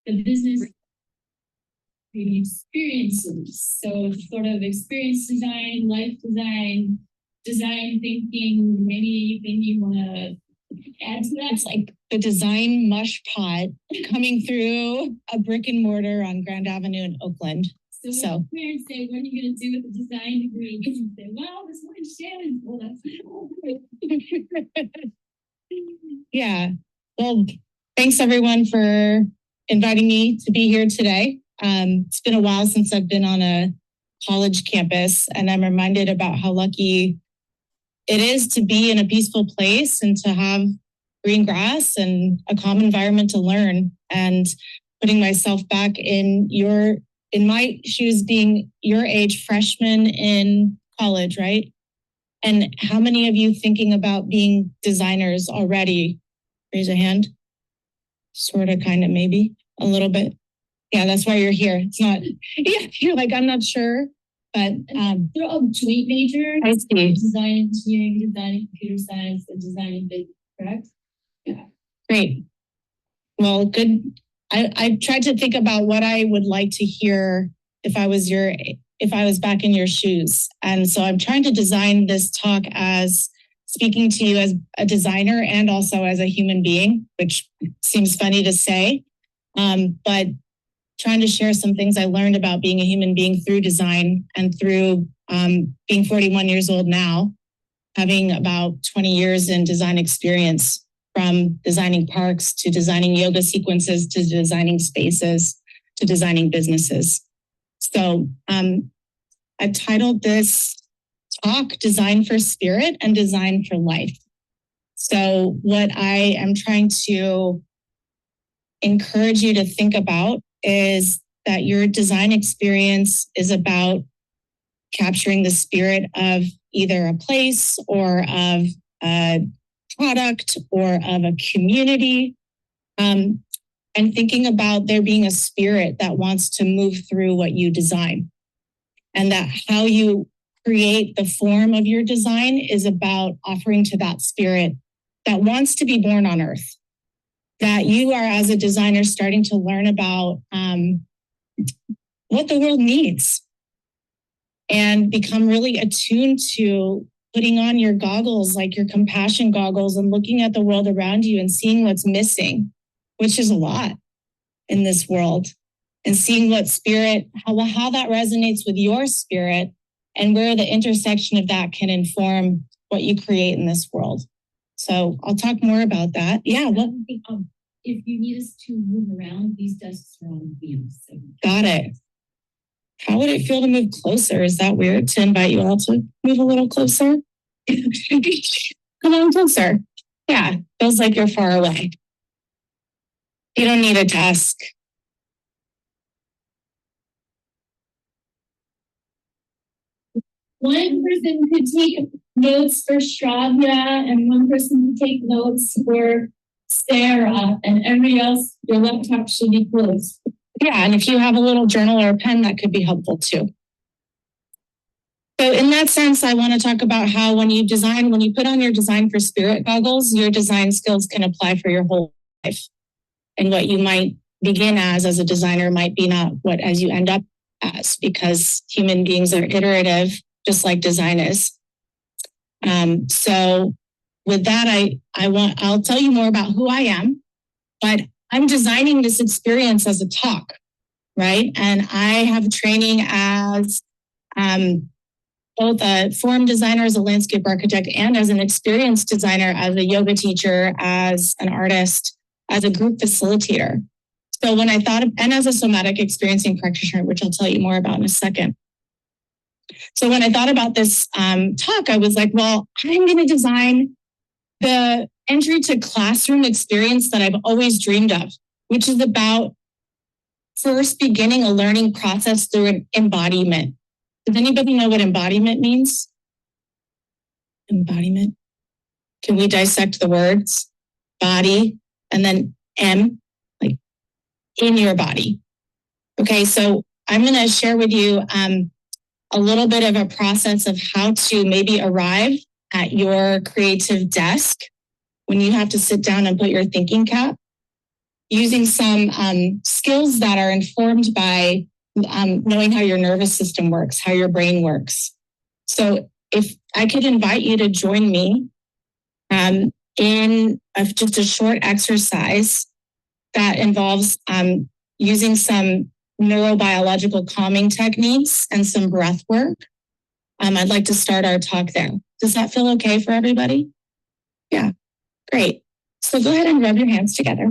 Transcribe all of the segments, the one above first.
the business experiences. So sort of experience design, life design, design thinking, maybe anything you want to add to that? It's like the design mush pot coming through a brick and mortar on Grand Avenue in Oakland. So parents say, what are you going to do with the design degree? You say, well, this one Shannon. Well, that's yeah. Well, thanks everyone for inviting me to be here today. It's been a while since I've been on a college campus, and I'm reminded about how lucky it is to be in a peaceful place and to have green grass and a calm environment to learn. And putting myself back in my shoes, being your age, freshman in college, right? And how many of you thinking about being designers already? Raise a hand. Sort of, kind of, maybe a little bit. Yeah, that's why you're here. It's not, yeah, you're like, I'm not sure. But they're all joint majors. I see. Design engineering, designing computer science, and designing business, correct? Yeah. Great. Well, good. I tried to think about what I would like to hear if I was back in your shoes. And so I'm trying to design this talk as speaking to you as a designer and also as a human being, which seems funny to say. But trying to share some things I learned about being a human being through design and through being 41 years old now, having about 20 years in design experience, from designing parks to designing yoga sequences to designing spaces to designing businesses. So I titled this talk Design for Spirit and Design for Life. So what I am trying to encourage you to think about is that your design experience is about capturing the spirit of either a place or of a product or of a community, and thinking about there being a spirit that wants to move through what you design, and that how you create the form of your design is about offering to that spirit that wants to be born on earth. That you are, as a designer, starting to learn about what the world needs and become really attuned to putting on your goggles, like your compassion goggles, and looking at the world around you and seeing what's missing, which is a lot in this world, and seeing what spirit, how that resonates with your spirit and where the intersection of that can inform what you create in this world. So I'll talk more about that. Yeah. If you need us to move around, these desks are on wheels. So. Got it. How would it feel to move closer? Is that weird to invite you all to move a little closer? Come on closer. Yeah, feels like you're far away. You don't need a desk. One person could take notes for Shravya, and one person could take notes for Sarah, and everybody else, your laptop should be closed. Yeah, and if you have a little journal or a pen, that could be helpful too. So in that sense, I want to talk about how when you put on your design for spirit goggles, your design skills can apply for your whole life. And what you might begin as a designer might be not what as you end up as, because human beings are iterative, just like design is. So with that, I'll tell you more about who I am, but I'm designing this experience as a talk, right? And I have training as both a form designer, as a landscape architect, and as an experienced designer, as a yoga teacher, as an artist, as a group facilitator. So when I thought and as a somatic experiencing practitioner, which I'll tell you more about in a second. So when I thought about this talk, I was like, well, I'm going to design the entry to classroom experience that I've always dreamed of, which is about first beginning a learning process through an embodiment. Does anybody know what embodiment means? Embodiment. Can we dissect the words? Body, and then M, like in your body. Okay, so I'm going to share with you a little bit of a process of how to maybe arrive at your creative desk when you have to sit down and put your thinking cap. using some skills that are informed by knowing how your nervous system works, how your brain works. So if I could invite you to join me in just a short exercise that involves using some neurobiological calming techniques and some breath work. I'd like to start our talk there. Does that feel okay for everybody? Yeah, great. So go ahead and rub your hands together.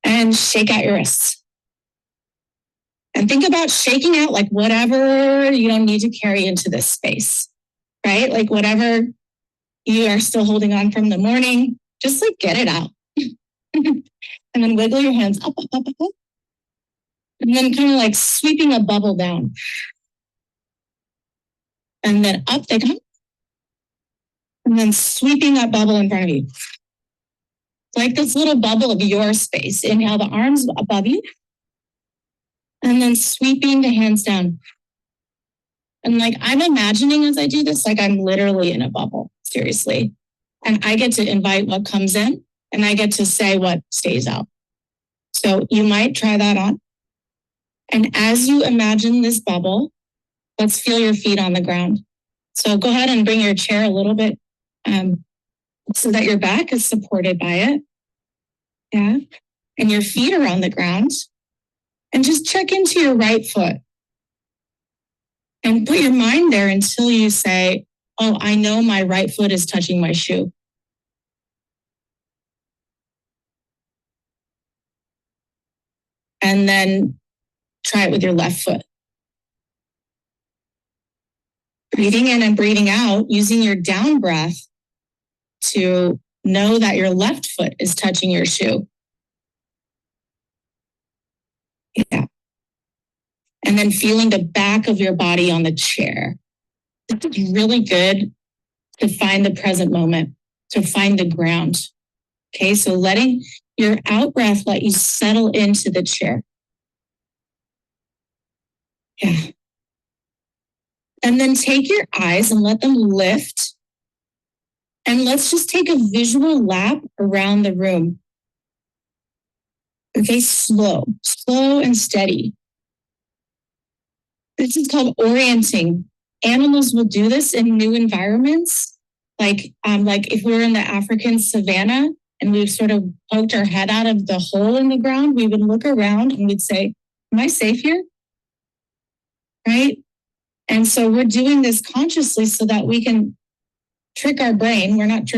And shake out your wrists. And think about shaking out like whatever you don't need to carry into this space, right? Like whatever you are still holding on from the morning, just like get it out. And then wiggle your hands up, up, up, up, up. And then kind of like sweeping a bubble down. And then up they come. And then sweeping that bubble in front of you. Like this little bubble of your space. Inhale the arms above you. And then sweeping the hands down. And like I'm imagining as I do this, like I'm literally in a bubble, seriously. And I get to invite what comes in and I get to say what stays out. So you might try that on. And as you imagine this bubble, let's feel your feet on the ground. So go ahead and bring your chair a little bit so that your back is supported by it. Yeah. And your feet are on the ground. And just check into your right foot. And put your mind there until you say, oh, I know my right foot is touching my shoe. And then try it with your left foot. Breathing in and breathing out, using your down breath to know that your left foot is touching your shoe. Yeah. And then feeling the back of your body on the chair. It's really good to find the present moment, to find the ground. Okay, so letting your out breath let you settle into the chair. Yeah. And then take your eyes and let them lift. And let's just take a visual lap around the room. Okay, slow and steady. This is called orienting. Animals will do this in new environments. Like if we were in the African savannah and we sort of poked our head out of the hole in the ground, we would look around and we'd say, am I safe here? Right? And so we're doing this consciously so that we can trick our brain.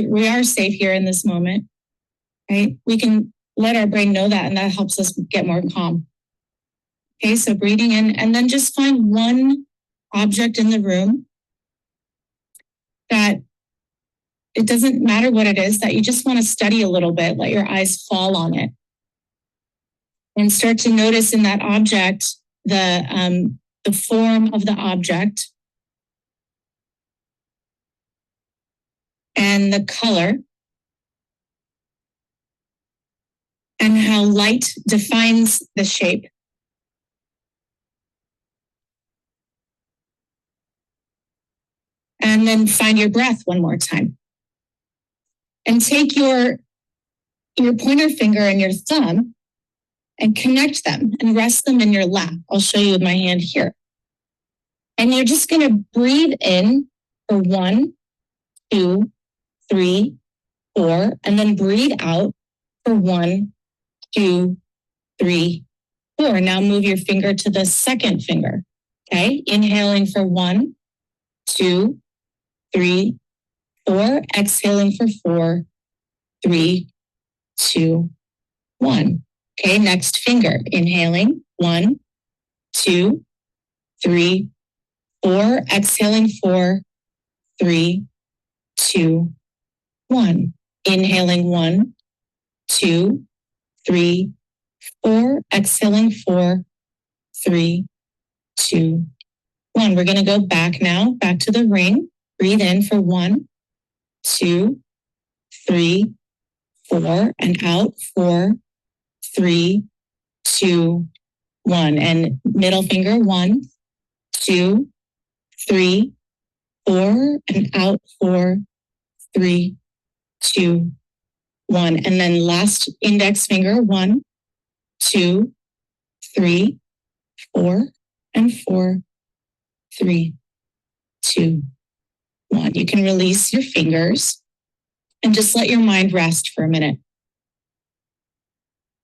We are safe here in this moment, right? We can let our brain know that, and that helps us get more calm. Okay, so breathing in, and then just find one object in the room that it doesn't matter what it is, that you just want to study a little bit, let your eyes fall on it. And start to notice in that object the form of the object and the color and how light defines the shape. And then find your breath one more time. And take your pointer finger and your thumb and connect them and rest them in your lap. I'll show you with my hand here. And you're just going to breathe in for 1, 2, 3, 4, and then breathe out for 1, 2, 3, 4. Now move your finger to the second finger. Okay, inhaling for 1, 2, 3, 4. Exhaling for 4, 3, 2, 1. Okay, next finger. Inhaling 1, 2, 3, 4. Exhaling 4, 3, 2, 1. Inhaling 1, 2, 3, 4. Exhaling 4, 3, 2, 1. We're going to go back now, back to the ring. Breathe in for 1, 2, 3, 4, and out 4, 3, 2, 1. And middle finger 1, 2, 3, 4, and out 4, 3, 2, 1. And then last index finger, 1, 2, 3, 4, and 4, 3, 2, 1. You can release your fingers and just let your mind rest for a minute.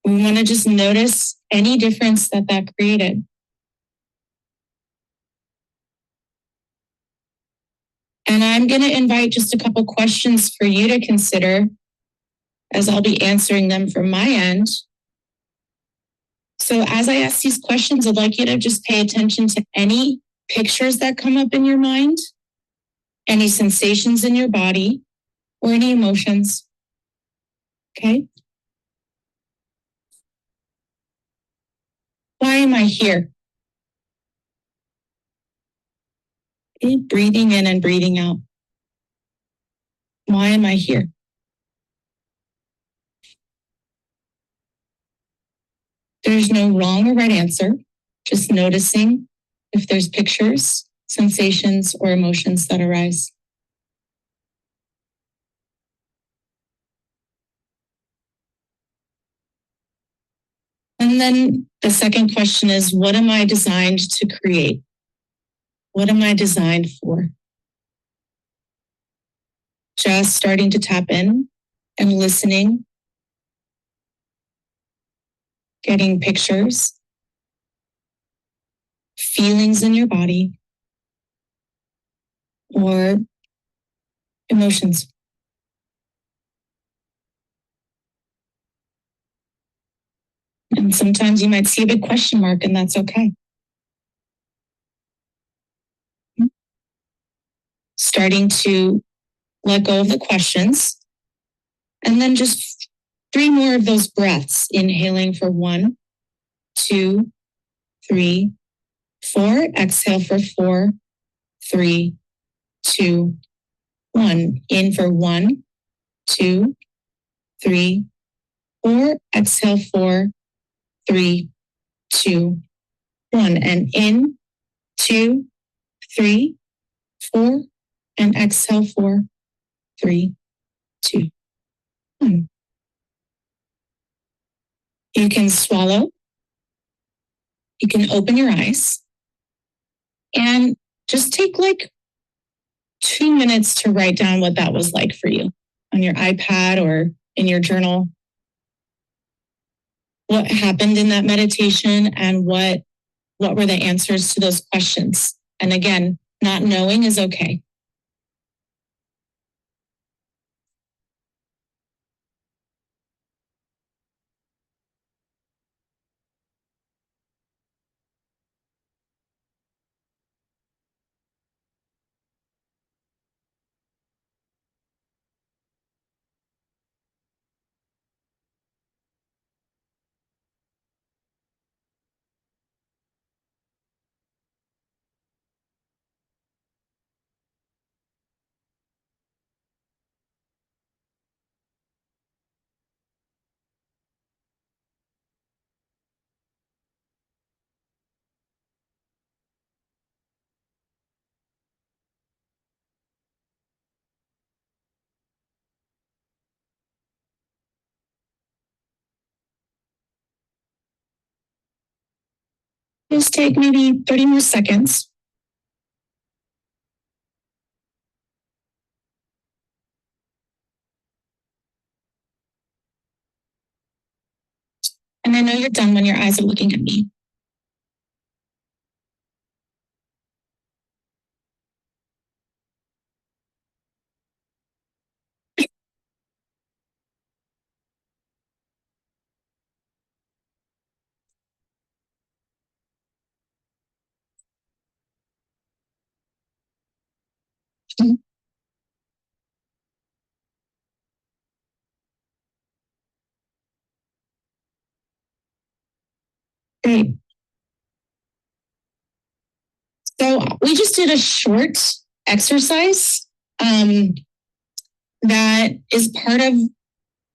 We want to just notice any difference that created. And I'm going to invite just a couple questions for you to consider as I'll be answering them from my end. So as I ask these questions, I'd like you to just pay attention to any pictures that come up in your mind, any sensations in your body, or any emotions. Okay? Why am I here? Okay, breathing in and breathing out. Why am I here? There's no wrong or right answer, just noticing if there's pictures, sensations, or emotions that arise. And then the second question is, what am I designed to create? What am I designed for? Just starting to tap in and listening, getting pictures, feelings in your body, or emotions. And sometimes you might see a big question mark, and that's okay. Starting to let go of the questions, and then just 3 more of those breaths, inhaling for 1, 2, 3, 4. Exhale for 4, 3, 2, 1. In for 1, 2, 3, 4. Exhale 4, 3, 2, 1. And in 2, 3, 4. And exhale 4, 3, 2, 1. You can swallow. You can open your eyes and just take like 2 minutes to write down what that was like for you on your iPad or in your journal. What happened in that meditation and what were the answers to those questions? And again, not knowing is okay. Just take maybe 30 more seconds. And I know you're done when your eyes are looking at me. Great. So we just did a short exercise that is part of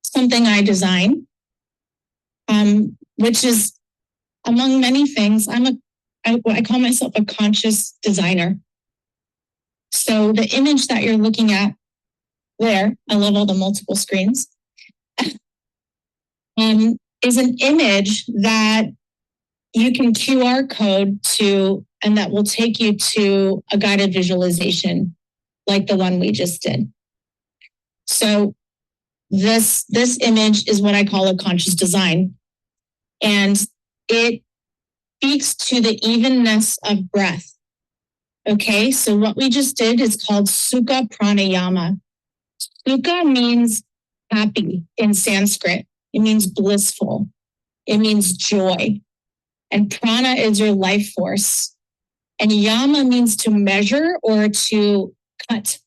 something I design, which is among many things. I call myself a conscious designer. So the image that you're looking at there, I love all the multiple screens, is an image that you can QR code to, and that will take you to a guided visualization like the one we just did. So this image is what I call a conscious design. And it speaks to the evenness of breath. Okay, so what we just did is called Sukha Pranayama. Sukha means happy in Sanskrit. It means blissful. It means joy. And prana is your life force. And yama means to measure or to cut.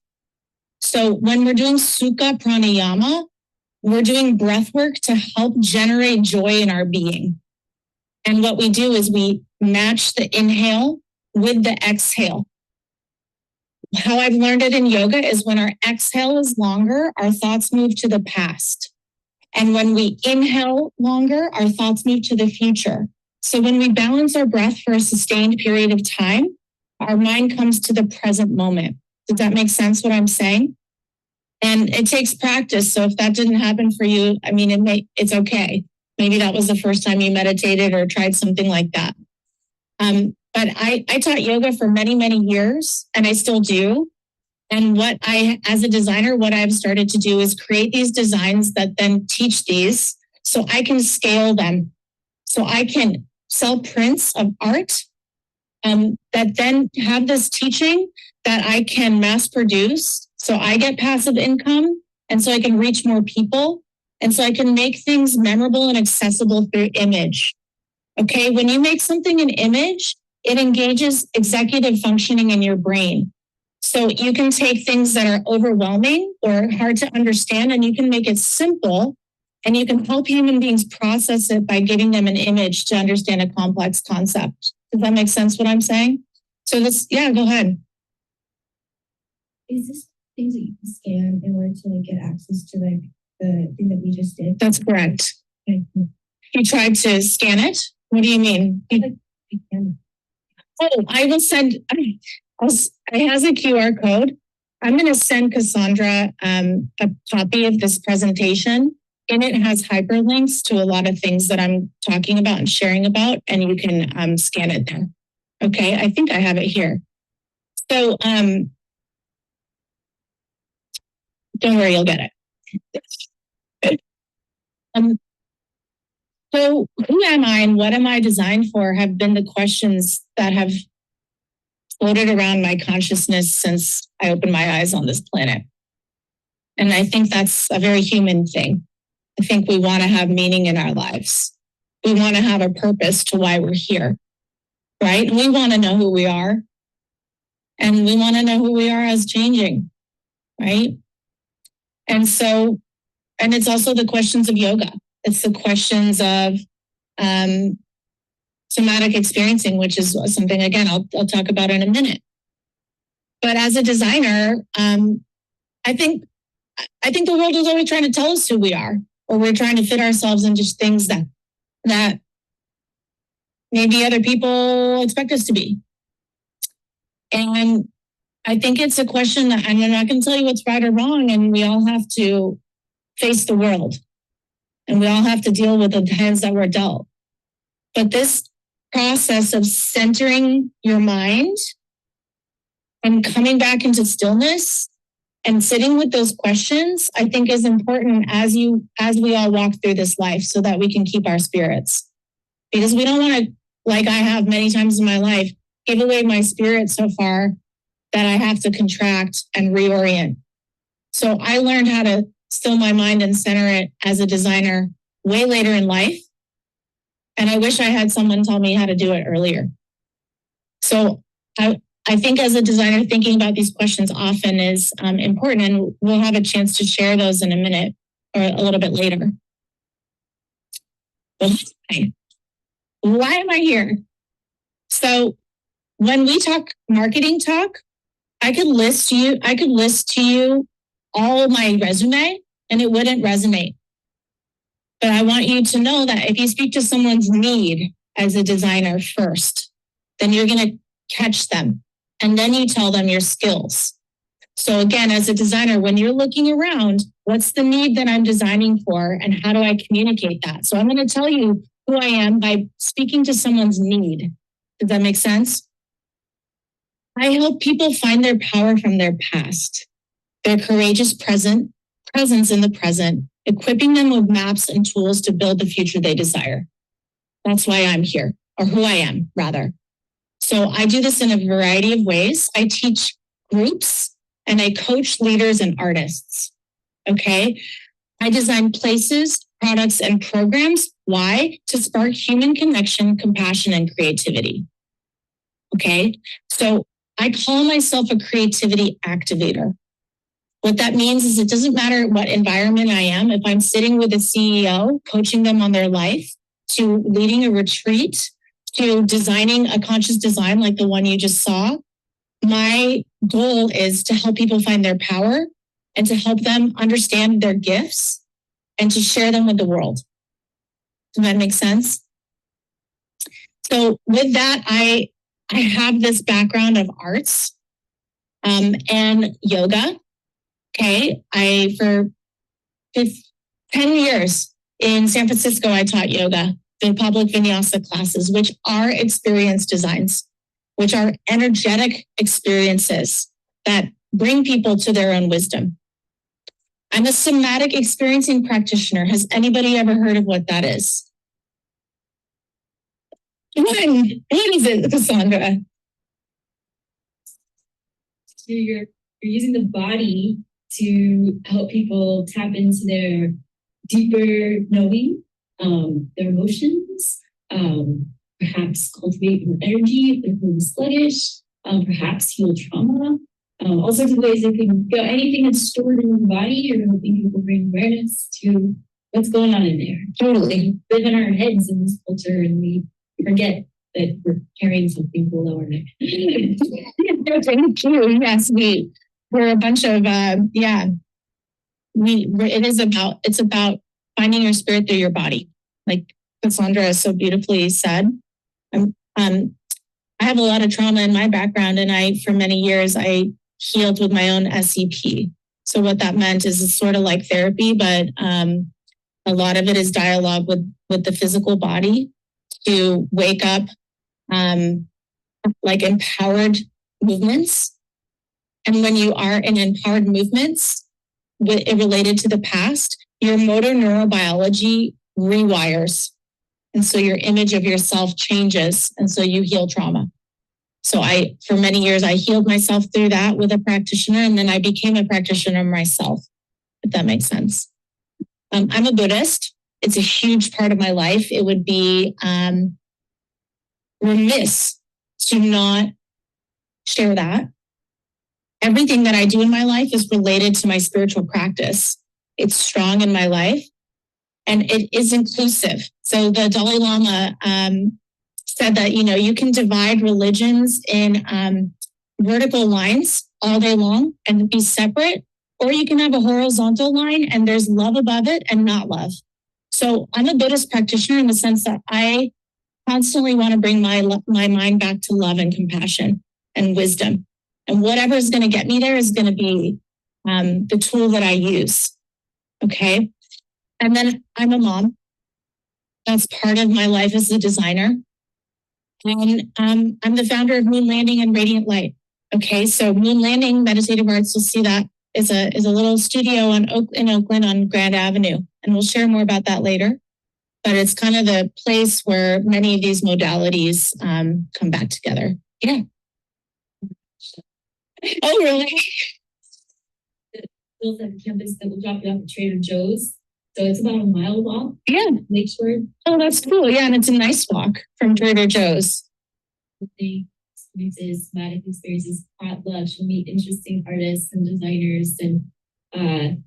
So when we're doing Sukha Pranayama, we're doing breath work to help generate joy in our being. And what we do is we match the inhale with the exhale. How I've learned it in yoga is when our exhale is longer, our thoughts move to the past. And when we inhale longer, our thoughts move to the future. So when we balance our breath for a sustained period of time, our mind comes to the present moment. Does that make sense what I'm saying? And it takes practice. So if that didn't happen for you, I mean, it's okay. Maybe that was the first time you meditated or tried something like that. But I taught yoga for many, many years, and I still do. And as a designer, what I've started to do is create these designs that then teach these so I can scale them. So I can sell prints of art that then have this teaching that I can mass produce. So I get passive income, and so I can reach more people. And so I can make things memorable and accessible through image. Okay, when you make something an image, it engages executive functioning in your brain. So you can take things that are overwhelming or hard to understand, and you can make it simple, and you can help human beings process it by giving them an image to understand a complex concept. Does that make sense what I'm saying? So yeah, go ahead. Is this things that you can scan in order to get access to the thing that we just did? That's correct. Okay. You tried to scan it? What do you mean? Oh, I will send, it has a QR code. I'm going to send Cassandra a copy of this presentation. And it has hyperlinks to a lot of things that I'm talking about and sharing about, and you can scan it there. Okay, I think I have it here. So don't worry, you'll get it. So who am I and what am I designed for have been the questions that have floated around my consciousness since I opened my eyes on this planet. And I think that's a very human thing. I think we want to have meaning in our lives. We want to have a purpose to why we're here, right? We want to know who we are. And we want to know who we are as changing, right? And so, and it's also the questions of yoga. It's the questions of somatic experiencing, which is something, again, I'll talk about in a minute. But as a designer, I think the world is always trying to tell us who we are, or we're trying to fit ourselves into things that maybe other people expect us to be. And I think it's a question that I'm not going to tell you what's right or wrong, and we all have to face the world. And we all have to deal with the hands that we're dealt. But this process of centering your mind and coming back into stillness and sitting with those questions, I think is important as we all walk through this life so that we can keep our spirits. Because we don't want to, like I have many times in my life, give away my spirit so far that I have to contract and reorient. So I learned how to still my mind and center it as a designer way later in life. And I wish I had someone tell me how to do it earlier. So I think as a designer, thinking about these questions often is important, and we'll have a chance to share those in a minute or a little bit later. Why am I here? So when we talk marketing talk, I could list to you all my resume and it wouldn't resonate. But I want you to know that if you speak to someone's need as a designer first, then you're going to catch them. And then you tell them your skills. So again, as a designer, when you're looking around, what's the need that I'm designing for and how do I communicate that? So I'm going to tell you who I am by speaking to someone's need. Does that make sense? I help people find their power from their past, their courageous presence in the present, equipping them with maps and tools to build the future they desire. That's why I'm here, or who I am, rather. So I do this in a variety of ways. I teach groups and I coach leaders and artists. Okay. I design places, products, and programs. Why? To spark human connection, compassion, and creativity. Okay. So I call myself a creativity activator. What that means is it doesn't matter what environment I am. If I'm sitting with a CEO, coaching them on their life, to leading a retreat, to designing a conscious design like the one you just saw, my goal is to help people find their power and to help them understand their gifts and to share them with the world. Does that make sense? So with that, I have this background of arts and yoga. Okay, for 10 years in San Francisco, I taught yoga, the public vinyasa classes, which are experience designs, which are energetic experiences that bring people to their own wisdom. I'm a somatic experiencing practitioner. Has anybody ever heard of what that is? What is it, Cassandra? So you're using the body to help people tap into their deeper knowing, their emotions, perhaps cultivate more energy if they're feeling sluggish, perhaps heal trauma, all sorts of ways it can go. Anything that's stored in the body, you're helping people bring awareness to what's going on in there. Totally. We live in our heads in this culture and we forget that we're carrying something below our neck. Thank you. Yes, we're a bunch of it's about finding your spirit through your body, like Cassandra so beautifully said. I have a lot of trauma in my background, and for many years I healed with my own SEP. So what that meant is it's sort of like therapy, but a lot of it is dialogue with the physical body to wake up like empowered movements. And when you are in empowered movements related to the past, your motor neurobiology rewires. And so your image of yourself changes. And so you heal trauma. So for many years, I healed myself through that with a practitioner. And then I became a practitioner myself, if that makes sense. I'm a Buddhist. It's a huge part of my life. It would be remiss to not share that. Everything that I do in my life is related to my spiritual practice. It's strong in my life and it is inclusive. So the Dalai Lama said that, you can divide religions in vertical lines all day long and be separate, or you can have a horizontal line and there's love above it and not love. So I'm a Buddhist practitioner in the sense that I constantly want to bring my mind back to love and compassion and wisdom. And whatever is going to get me there is going to be the tool that I use. Okay. And then I'm a mom. That's part of my life as a designer. And I'm the founder of Moon Landing and Radiant Light. Okay. So Moon Landing Meditative Arts, you'll see that is a little studio in Oakland on Grand Avenue. And we'll share more about that later. But it's kind of the place where many of these modalities come back together. Yeah. Oh, really? Built at the campus that will drop you off at Trader Joe's. So it's about a mile walk. Yeah. Lakeshore. Oh, that's cool. Yeah, and it's a nice walk from Trader Joe's. Experiences, somatic experiences, potluck. You'll meet interesting artists and designers and and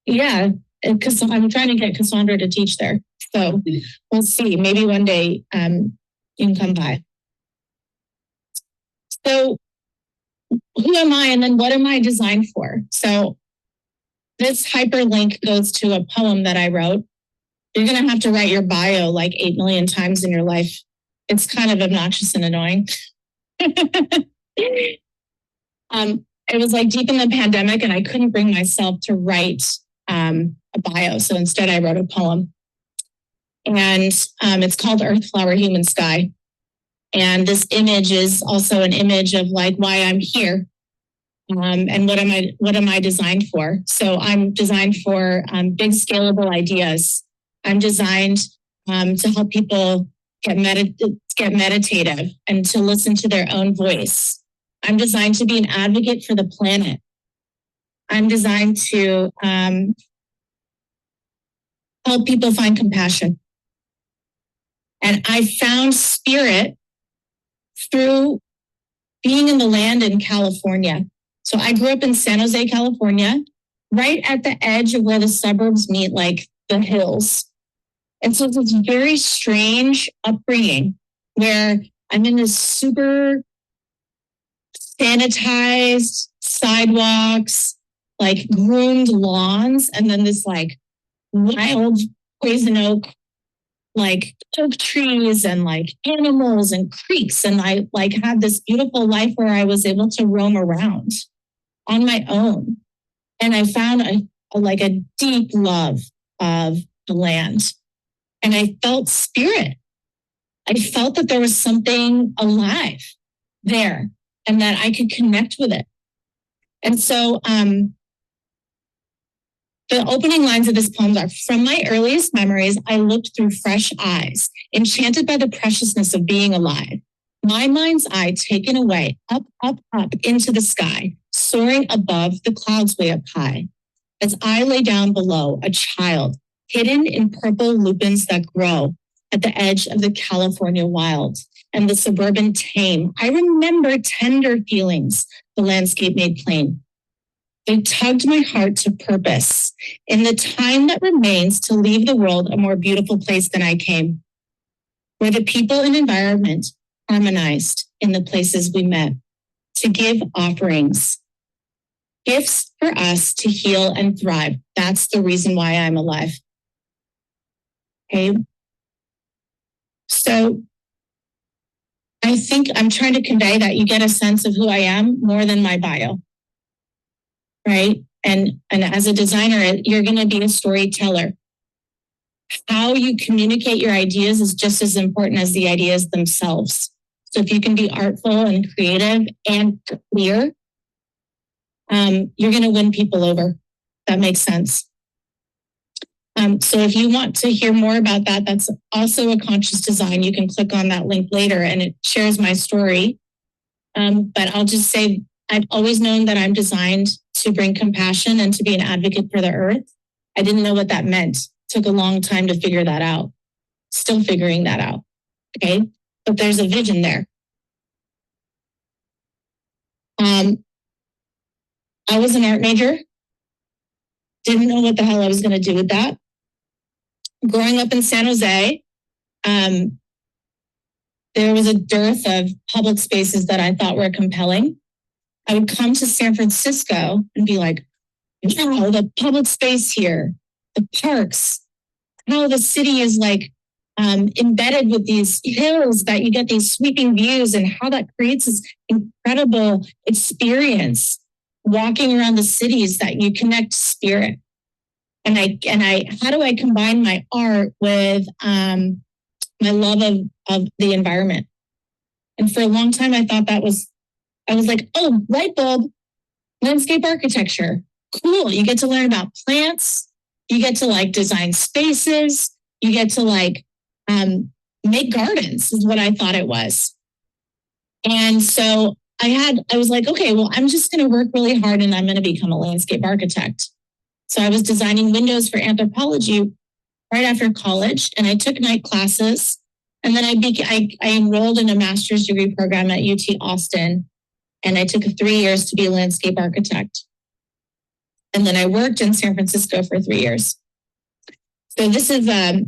we have because I'm trying to get Cassandra to teach there. So we'll see. Maybe one day you can come by. So who am I and then what am I designed for? So this hyperlink goes to a poem that I wrote. You're going to have to write your bio like 8 million times in your life. It's kind of obnoxious and annoying. it was like deep in the pandemic and I couldn't bring myself to write a bio. So instead I wrote a poem. And it's called Earth, Flower, Human, Sky. And this image is also an image of like why I'm here. And what am I designed for? So I'm designed for big scalable ideas. I'm designed to help people get meditative and to listen to their own voice. I'm designed to be an advocate for the planet. I'm designed to help people find compassion. And I found spirit through being in the land in California. So I grew up in San Jose, California, right at the edge of where the suburbs meet, like the hills. And so it's this very strange upbringing where I'm in this super sanitized sidewalks, like groomed lawns, and then this like wild poison oak, like oak trees and like animals and creeks. And I like had this beautiful life where I was able to roam around on my own. And I found a deep love of the land. And I felt spirit. I felt that there was something alive there and that I could connect with it. And so the opening lines of this poem are, from my earliest memories, I looked through fresh eyes, enchanted by the preciousness of being alive. My mind's eye taken away, up, up, up into the sky, soaring above the clouds way up high. As I lay down below, a child, hidden in purple lupins that grow at the edge of the California wild and the suburban tame, I remember tender feelings the landscape made plain. They tugged my heart to purpose in the time that remains to leave the world a more beautiful place than I came, where the people and environment harmonized in the places we met, to give offerings, gifts for us to heal and thrive. That's the reason why I'm alive. Okay. So I think I'm trying to convey that you get a sense of who I am more than my bio. Right? And as a designer, you're going to be a storyteller. How you communicate your ideas is just as important as the ideas themselves. So if you can be artful and creative and clear, you're going to win people over. That makes sense. So if you want to hear more about that, that's also a conscious design. You can click on that link later and it shares my story. But I'll just say, I've always known that I'm designed to bring compassion and to be an advocate for the earth. I didn't know what that meant. It took a long time to figure that out. Still figuring that out. Okay. But there's a vision there. I was an art major. Didn't know what the hell I was going to do with that. Growing up in San Jose, there was a dearth of public spaces that I thought were compelling. I would come to San Francisco and be like, wow, the public space here, the parks, how the city is like embedded with these hills that you get these sweeping views and how that creates this incredible experience walking around the cities that you connect to spirit. And how do I combine my art with my love of the environment? And for a long time, I thought I was like, oh, light bulb, landscape architecture. Cool. You get to learn about plants. You get to like design spaces. You get to like make gardens is what I thought it was. And so I was like, okay, well, I'm just going to work really hard and I'm going to become a landscape architect. So I was designing windows for anthropology right after college, and I took night classes. And then I enrolled in a master's degree program at UT Austin, and I took 3 years to be a landscape architect. And then I worked in San Francisco for 3 years. So this is a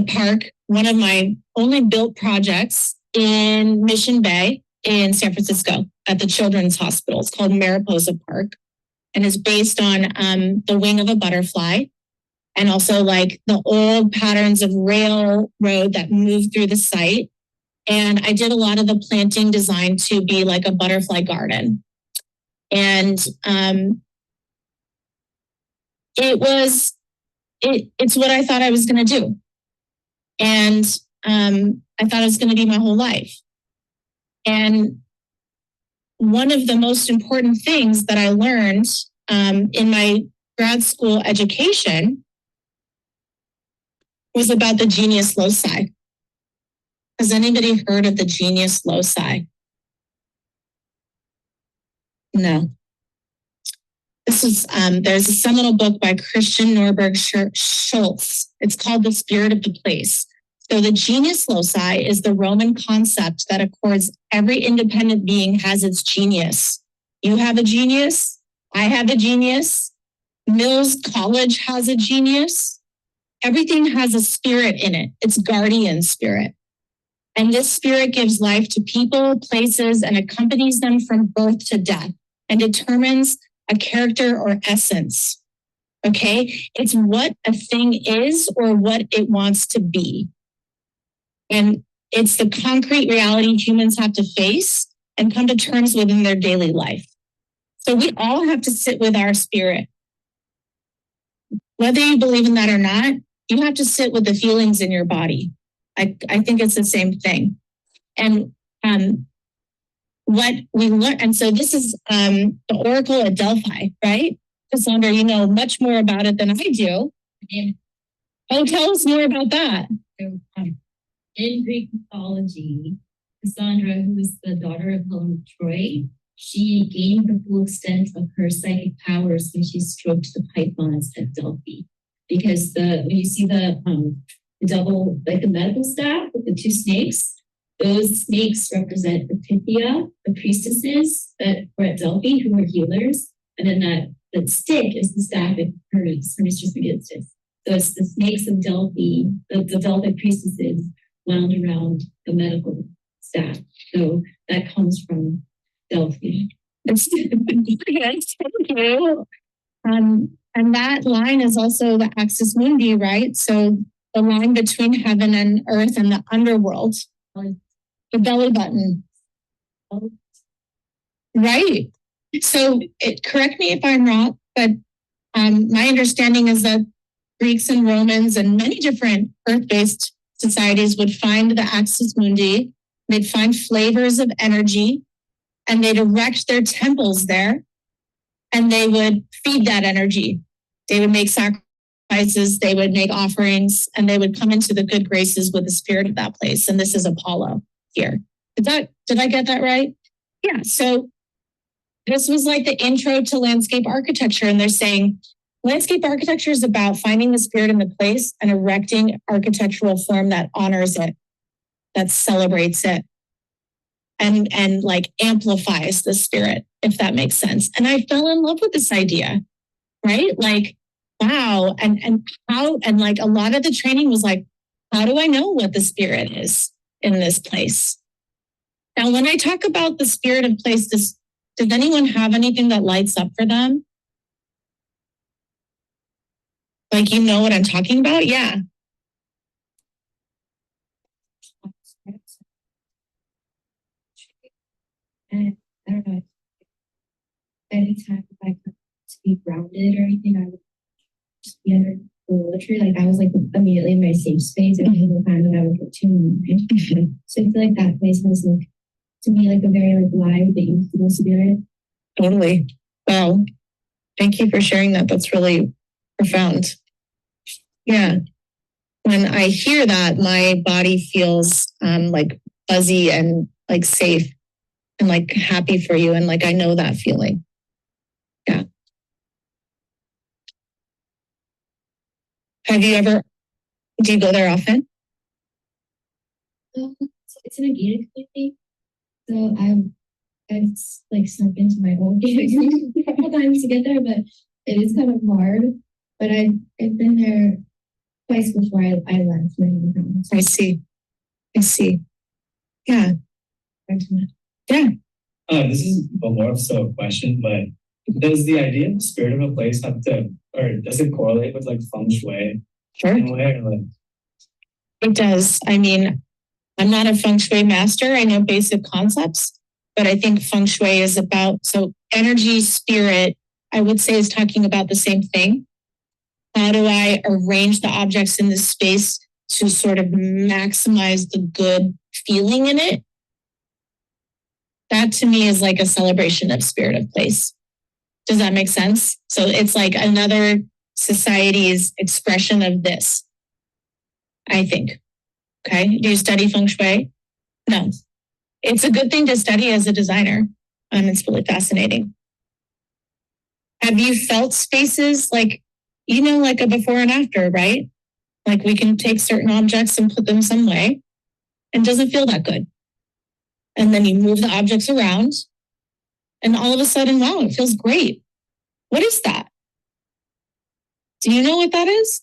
park, one of my only built projects in Mission Bay in San Francisco at the Children's Hospital. It's called Mariposa Park, and is based on the wing of a butterfly, and also like the old patterns of railroad that moved through the site. And I did a lot of the planting design to be like a butterfly garden. And it's what I thought I was going to do. And I thought it was going to be my whole life. And one of the most important things that I learned in my grad school education was about the genius loci. Has anybody heard of the genius loci? No. This is, there's a seminal book by Christian Norberg Schultz. It's called The Spirit of the Place. So the genius loci is the Roman concept that accords every independent being has its genius. You have a genius. I have a genius. Mills College has a genius. Everything has a spirit in it. It's guardian spirit. And this spirit gives life to people, places, and accompanies them from birth to death and determines a character or essence. Okay? It's what a thing is or what it wants to be. And it's the concrete reality humans have to face and come to terms with in their daily life. So we all have to sit with our spirit. Whether you believe in that or not, you have to sit with the feelings in your body. I think it's the same thing. And what we learn, and so this is the Oracle at Delphi, right? Cassandra, you know much more about it than I do. Oh, tell us more about that. So, in Greek mythology, Cassandra, who is the daughter of Helen of Troy, she gained the full extent of her psychic powers when she stroked the pythons at Delphi. Because when you see the double, like the medical staff with the two snakes, those snakes represent the Pythia, the priestesses that were at Delphi who were healers. And then that stick is the staff of Hermes, her mistress Megistus. So it's the snakes of Delphi, the Delphic priestesses wound around the medical staff. So that comes from Delphi. Yes, thank you. And that line is also the axis mundi, right? So the line between heaven and earth and the underworld, the belly button. Right. So correct me if I'm wrong, but my understanding is that Greeks and Romans and many different earth-based societies would find the axis mundi, they'd find flavors of energy, and they'd erect their temples there, and they would feed that energy. They would make sacrifices, they would make offerings, and they would come into the good graces with the spirit of that place. And this is Apollo here. Did I get that right? Yeah. So this was like the intro to landscape architecture. And they're saying landscape architecture is about finding the spirit in the place and erecting architectural form that honors it, that celebrates it, and like amplifies the spirit, if that makes sense. And I fell in love with this idea, right? Like, wow. And how, and like a lot of the training was like, how do I know what the spirit is in this place? Now, when I talk about the spirit of place, does anyone have anything that lights up for them? Like, you know what I'm talking about? Yeah. And I don't know, anytime if I could be grounded or anything, I would just be under the literature. Like I was like immediately in my safe space every single time that I would get tuned. So I feel like that place was like to me like a very like live thing to the spirit. Totally. Wow. Thank you for sharing that. That's really profound. Yeah. When I hear that, my body feels like fuzzy and like safe and like happy for you. And like, I know that feeling. Yeah. Do you go there often? So it's in a gated community. So I've like snuck into my own gated community a couple times to get there, but it is kind of hard. But I've been there twice before I left. I see. Yeah. Yeah. This is more of a question, but does the idea of the spirit of a place have to, or does it correlate with like feng shui? Sure. In a way, or like... It does. I mean, I'm not a feng shui master. I know basic concepts, but I think feng shui is about, so energy, spirit, I would say is talking about the same thing. How do I arrange the objects in this space to sort of maximize the good feeling in it? That to me is like a celebration of spirit of place. Does that make sense? So it's like another society's expression of this, I think. Okay. Do you study feng shui? No. It's a good thing to study as a designer. It's really fascinating. Have you felt spaces like, like a before and after, right? Like we can take certain objects and put them some way and it doesn't feel that good. And then you move the objects around and all of a sudden, wow, it feels great. What is that? Do you know what that is?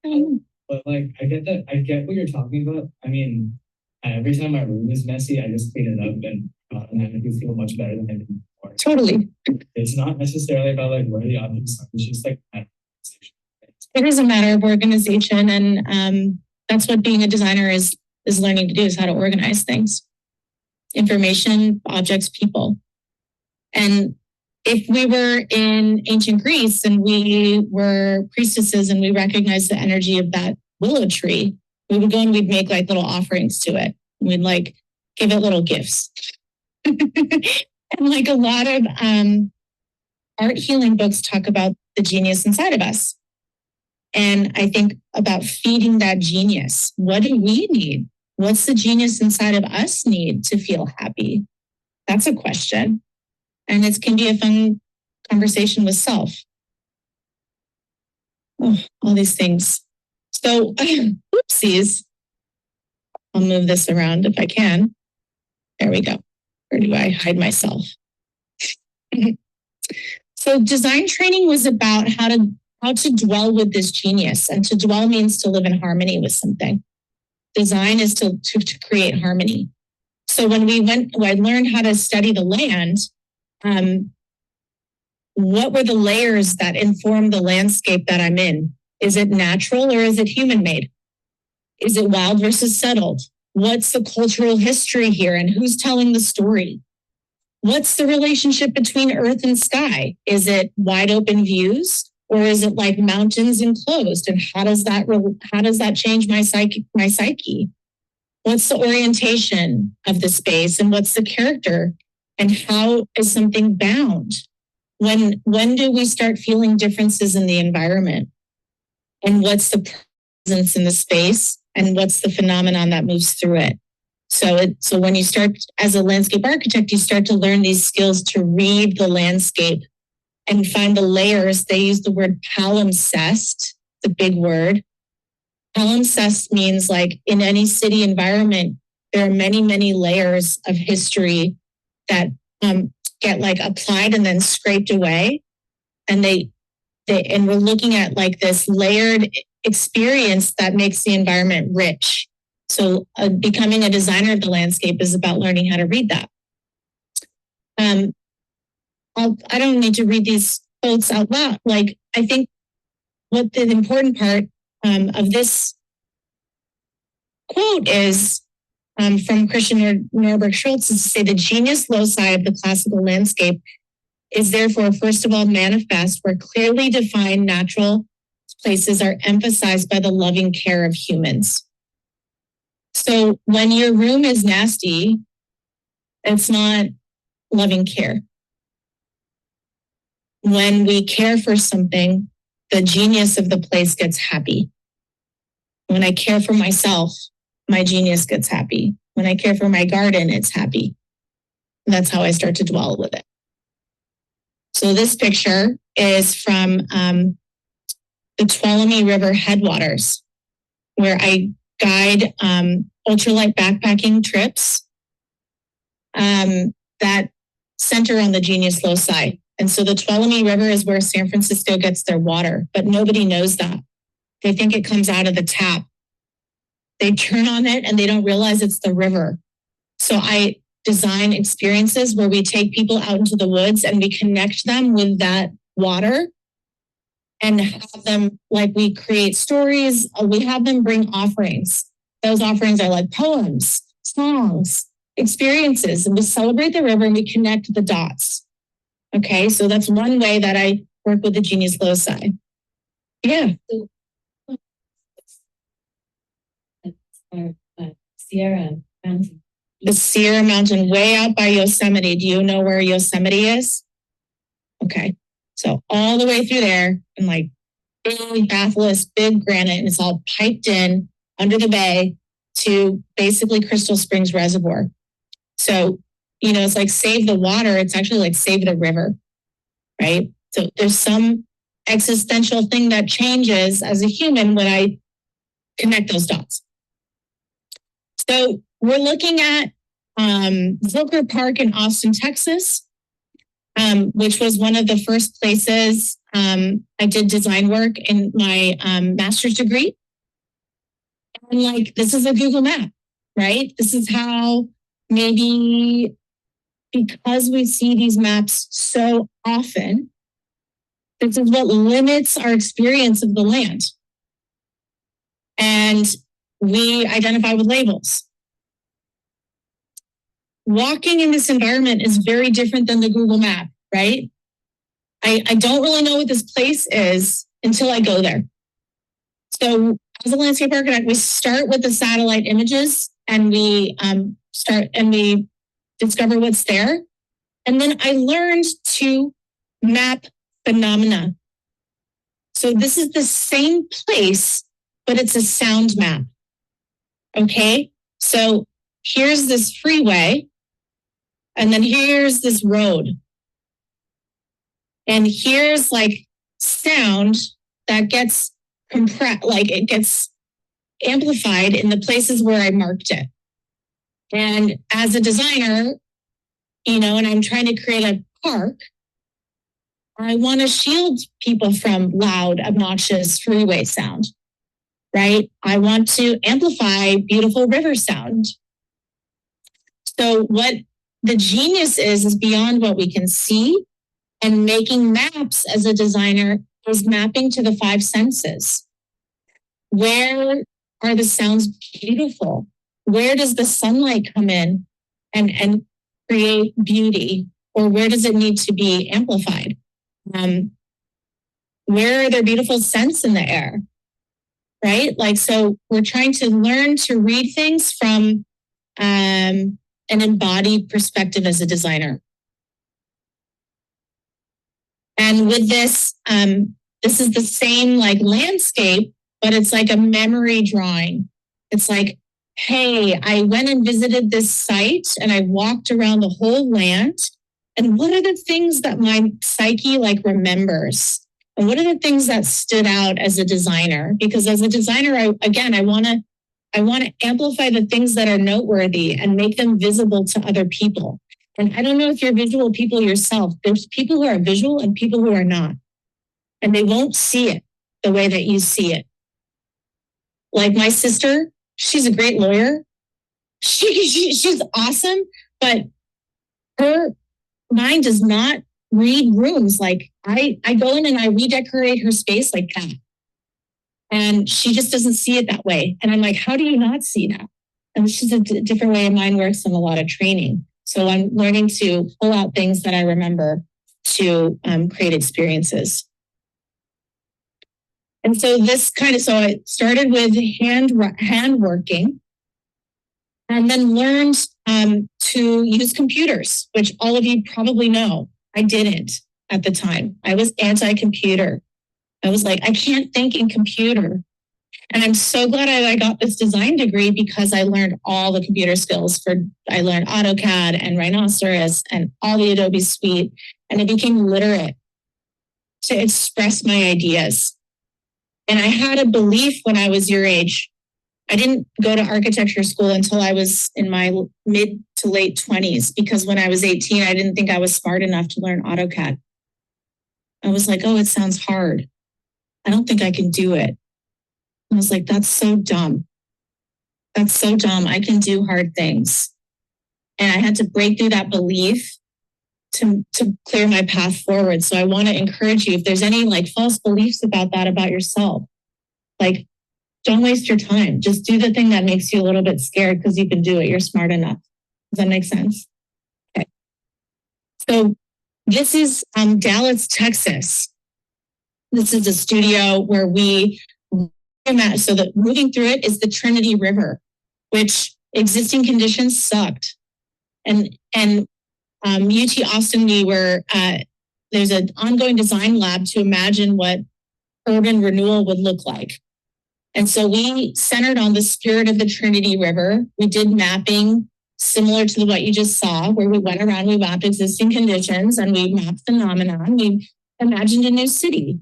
But like, I get that. I get what you're talking about. I mean, every time my room is messy, I just clean it up and I do feel much better than I did before. Totally. It's not necessarily about like where the objects are. It's just like it is a matter of organization, and that's what being a designer is learning to do, is how to organize things, information, objects, people. And if we were in ancient Greece and we were priestesses and we recognized the energy of that willow tree, we would go and we'd make like little offerings to it. We'd like give it little gifts. And like a lot of art healing books talk about the genius inside of us. And I think about feeding that genius. What do we need? What's the genius inside of us need to feel happy? That's a question. And it can be a fun conversation with self. Oh, all these things. So, oopsies. I'll move this around if I can. There we go. Where do I hide myself? So design training was about how to dwell with this genius. And to dwell means to live in harmony with something. Design is to create harmony. So when I learned how to study the land, what were the layers that inform the landscape that I'm in? Is it natural or is it human made? Is it wild versus settled? What's the cultural history here and who's telling the story? What's the relationship between earth and sky? Is it wide open views or is it like mountains enclosed? And how does that change my psyche? What's the orientation of the space and what's the character? And how is something bound? When do we start feeling differences in the environment? And what's the presence in the space? And what's the phenomenon that moves through it? So when you start as a landscape architect, you start to learn these skills to read the landscape and find the layers. They use the word palimpsest, the big word. Palimpsest means like in any city environment, there are many, many layers of history that get like applied and then scraped away. And and we're looking at like this layered experience that makes the environment rich. So becoming a designer of the landscape is about learning how to read that. I don't need to read these quotes out loud. Like, I think what the important part of this quote is from Christian Norberg Schultz is to say the genius loci of the classical landscape is therefore, first of all, manifest where clearly defined natural places are emphasized by the loving care of humans. So when your room is nasty, it's not loving care. When we care for something, the genius of the place gets happy. When I care for myself, my genius gets happy. When I care for my garden, it's happy. And that's how I start to dwell with it. So this picture is from the Tuolumne River headwaters, where I guide ultralight backpacking trips that center on the genius loci. And so the Tuolumne River is where San Francisco gets their water, but nobody knows that. They think it comes out of the tap. They turn on it and they don't realize it's the river. So I design experiences where we take people out into the woods and we connect them with that water and have them, like, we create stories. We have them bring offerings. Those offerings are like poems, songs, experiences, and we celebrate the river and we connect the dots. Okay, so that's one way that I work with the genius loci. Yeah. Sierra Mountain. The Sierra Mountain, way out by Yosemite. Do you know where Yosemite is? Okay, so all the way through there, and like big batholith, big granite, and it's all piped in under the bay to basically Crystal Springs Reservoir. So, you know, it's like save the water. It's actually like save the river, right? So there's some existential thing that changes as a human when I connect those dots. So we're looking at Zilker Park in Austin, Texas, which was one of the first places I did design work in my master's degree. And like, this is a Google map, right? This is how maybe because we see these maps so often, this is what limits our experience of the land. And we identify with labels. Walking in this environment is very different than the Google map, right? I don't really know what this place is until I go there. So as a landscape architect, we start with the satellite images and we we discover what's there. And then I learned to map phenomena. So this is the same place, but it's a sound map. Okay, so here's this freeway, and then here's this road. And here's like sound that gets compressed, like it gets amplified in the places where I marked it. And as a designer, you know, and I'm trying to create a park, I want to shield people from loud, obnoxious freeway sound, right? I want to amplify beautiful river sound. So what the genius is beyond what we can see, and making maps as a designer is mapping to the five senses. Where are the sounds beautiful? Where does the sunlight come in and create beauty? Or where does it need to be amplified? Where are there beautiful scents in the air? Right? Like, so we're trying to learn to read things from an embodied perspective as a designer. And with this, this is the same like landscape, but it's like a memory drawing. It's like, hey, I went and visited this site and I walked around the whole land. And what are the things that my psyche like remembers? And what are the things that stood out as a designer? Because as a designer, I want to amplify the things that are noteworthy and make them visible to other people. And I don't know if you're visual people yourself. There's people who are visual and people who are not. And they won't see it the way that you see it. Like my sister, she's a great lawyer. She's awesome, but her mind does not read rooms. Like I go in and I redecorate her space like that. And she just doesn't see it that way. And I'm like, how do you not see that? And it's just a different way mine works in a lot of training. So I'm learning to pull out things that I remember to create experiences. And so so I started with hand working and then learned to use computers, which all of you probably know. I didn't at the time. I was anti-computer. I was like, I can't think in computer. And I'm so glad I got this design degree because I learned all the computer skills I learned AutoCAD and Rhinoceros and all the Adobe suite. And I became literate to express my ideas. And I had a belief when I was your age. I didn't go to architecture school until I was in my mid to late 20s, because when I was 18, I didn't think I was smart enough to learn AutoCAD. I was like, oh, it sounds hard. I don't think I can do it. I was like, that's so dumb. That's so dumb. I can do hard things. And I had to break through that belief to clear my path forward. So I want to encourage you, if there's any like false beliefs about that, about yourself, like, don't waste your time. Just do the thing that makes you a little bit scared because you can do it. You're smart enough. Does that make sense? Okay. So this is Dallas, Texas. This is a studio where so that moving through it is the Trinity River, which existing conditions sucked. And UT Austin, there's an ongoing design lab to imagine what urban renewal would look like. And so we centered on the spirit of the Trinity River. We did mapping similar to what you just saw, where we went around, we mapped existing conditions and we mapped phenomenon. We imagined a new city.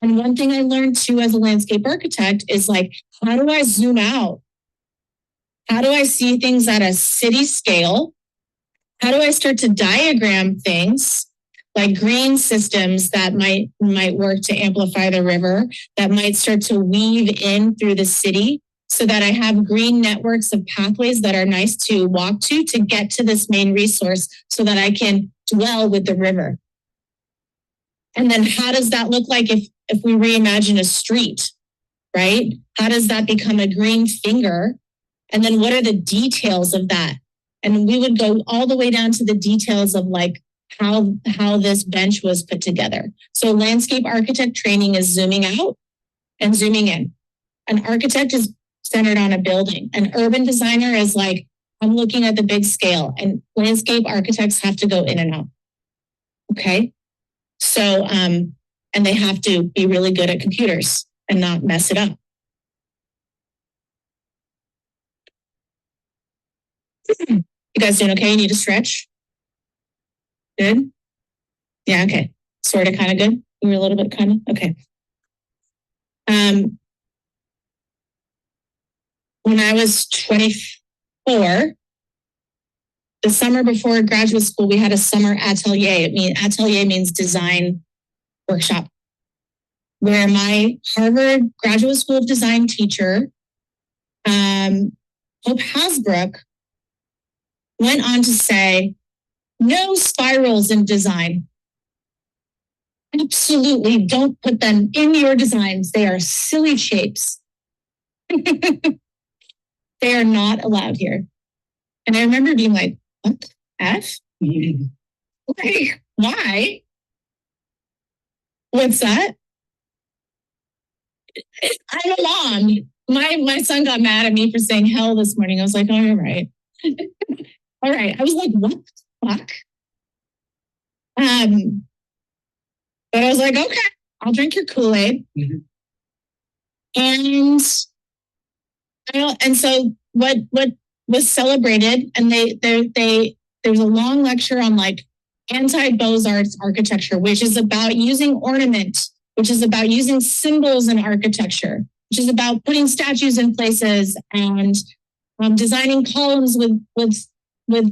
And one thing I learned too as a landscape architect is like, how do I zoom out? How do I see things at a city scale? How do I start to diagram things like green systems that might work to amplify the river, that might start to weave in through the city so that I have green networks of pathways that are nice to walk to get to this main resource so that I can dwell with the river. And then how does that look like if we reimagine a street, right? How does that become a green finger? And then what are the details of that? And we would go all the way down to the details of like how this bench was put together. So landscape architect training is zooming out and zooming in. An architect is centered on a building. An urban designer is like, I'm looking at the big scale, and landscape architects have to go in and out. Okay. So, and they have to be really good at computers and not mess it up. You guys doing okay? You need to stretch? Good? Yeah, okay. Sort of kind of good? You were a little bit kind of? Okay. When I was 24, the summer before graduate school, we had a summer atelier. Atelier means design workshop, where my Harvard Graduate School of Design teacher, Hope Hasbrook, went on to say, no spirals in design. Absolutely don't put them in your designs. They are silly shapes. They are not allowed here. And I remember being like, what the F? Like, why? What's that? I'm a mom. My son got mad at me for saying hell this morning. I was like, oh, you're right. All right. I was like, what the fuck? But I was like, okay, I'll drink your Kool-Aid. Mm-hmm. And so what was celebrated, and there was a long lecture on like anti-Beaux-Arts architecture, which is about using ornament, which is about using symbols in architecture, which is about putting statues in places and designing columns with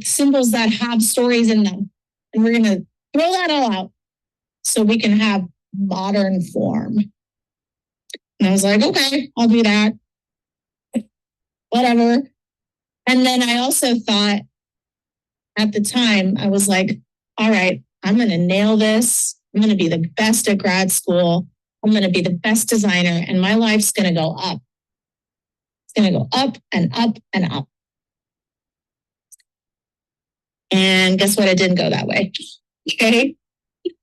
symbols that have stories in them. And we're going to throw that all out so we can have modern form. And I was like, okay, I'll do that. Whatever. And then I also thought at the time, I was like, all right, I'm going to nail this. I'm going to be the best at grad school. I'm going to be the best designer, and my life's going to go up. It's going to go up and up and up. And guess what? It didn't go that way. Okay. It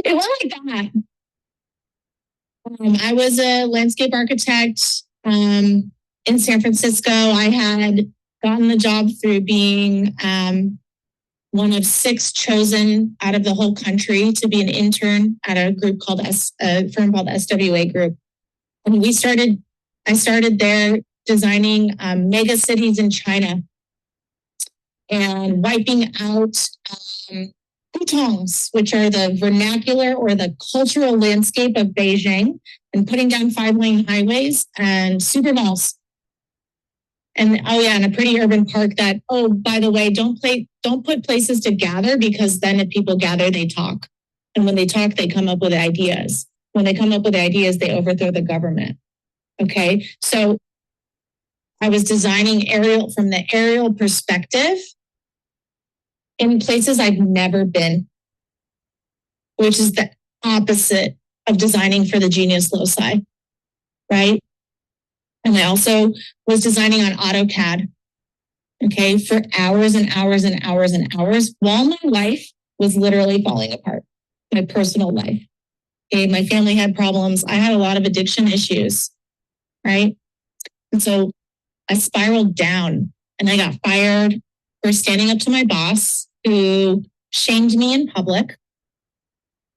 went like that. I was a landscape architect in San Francisco. I had gotten the job through being one of 6 chosen out of the whole country to be an intern at a group called a firm called SWA Group. And I started there designing mega cities in China and wiping out hutongs, which are the vernacular or the cultural landscape of Beijing, and putting down 5-lane highways and super malls. And and a pretty urban park that, oh, by the way, don't put places to gather, because then if people gather, they talk. And when they talk, they come up with ideas. When they come up with ideas, they overthrow the government. Okay. So I was designing from the aerial perspective in places I've never been, which is the opposite of designing for the genius loci, right? And I also was designing on AutoCAD. okay, for hours and hours and hours and hours while my life was literally falling apart, my personal life. Okay, my family had problems. I had a lot of addiction issues, right? And so I spiraled down and I got fired for standing up to my boss who shamed me in public,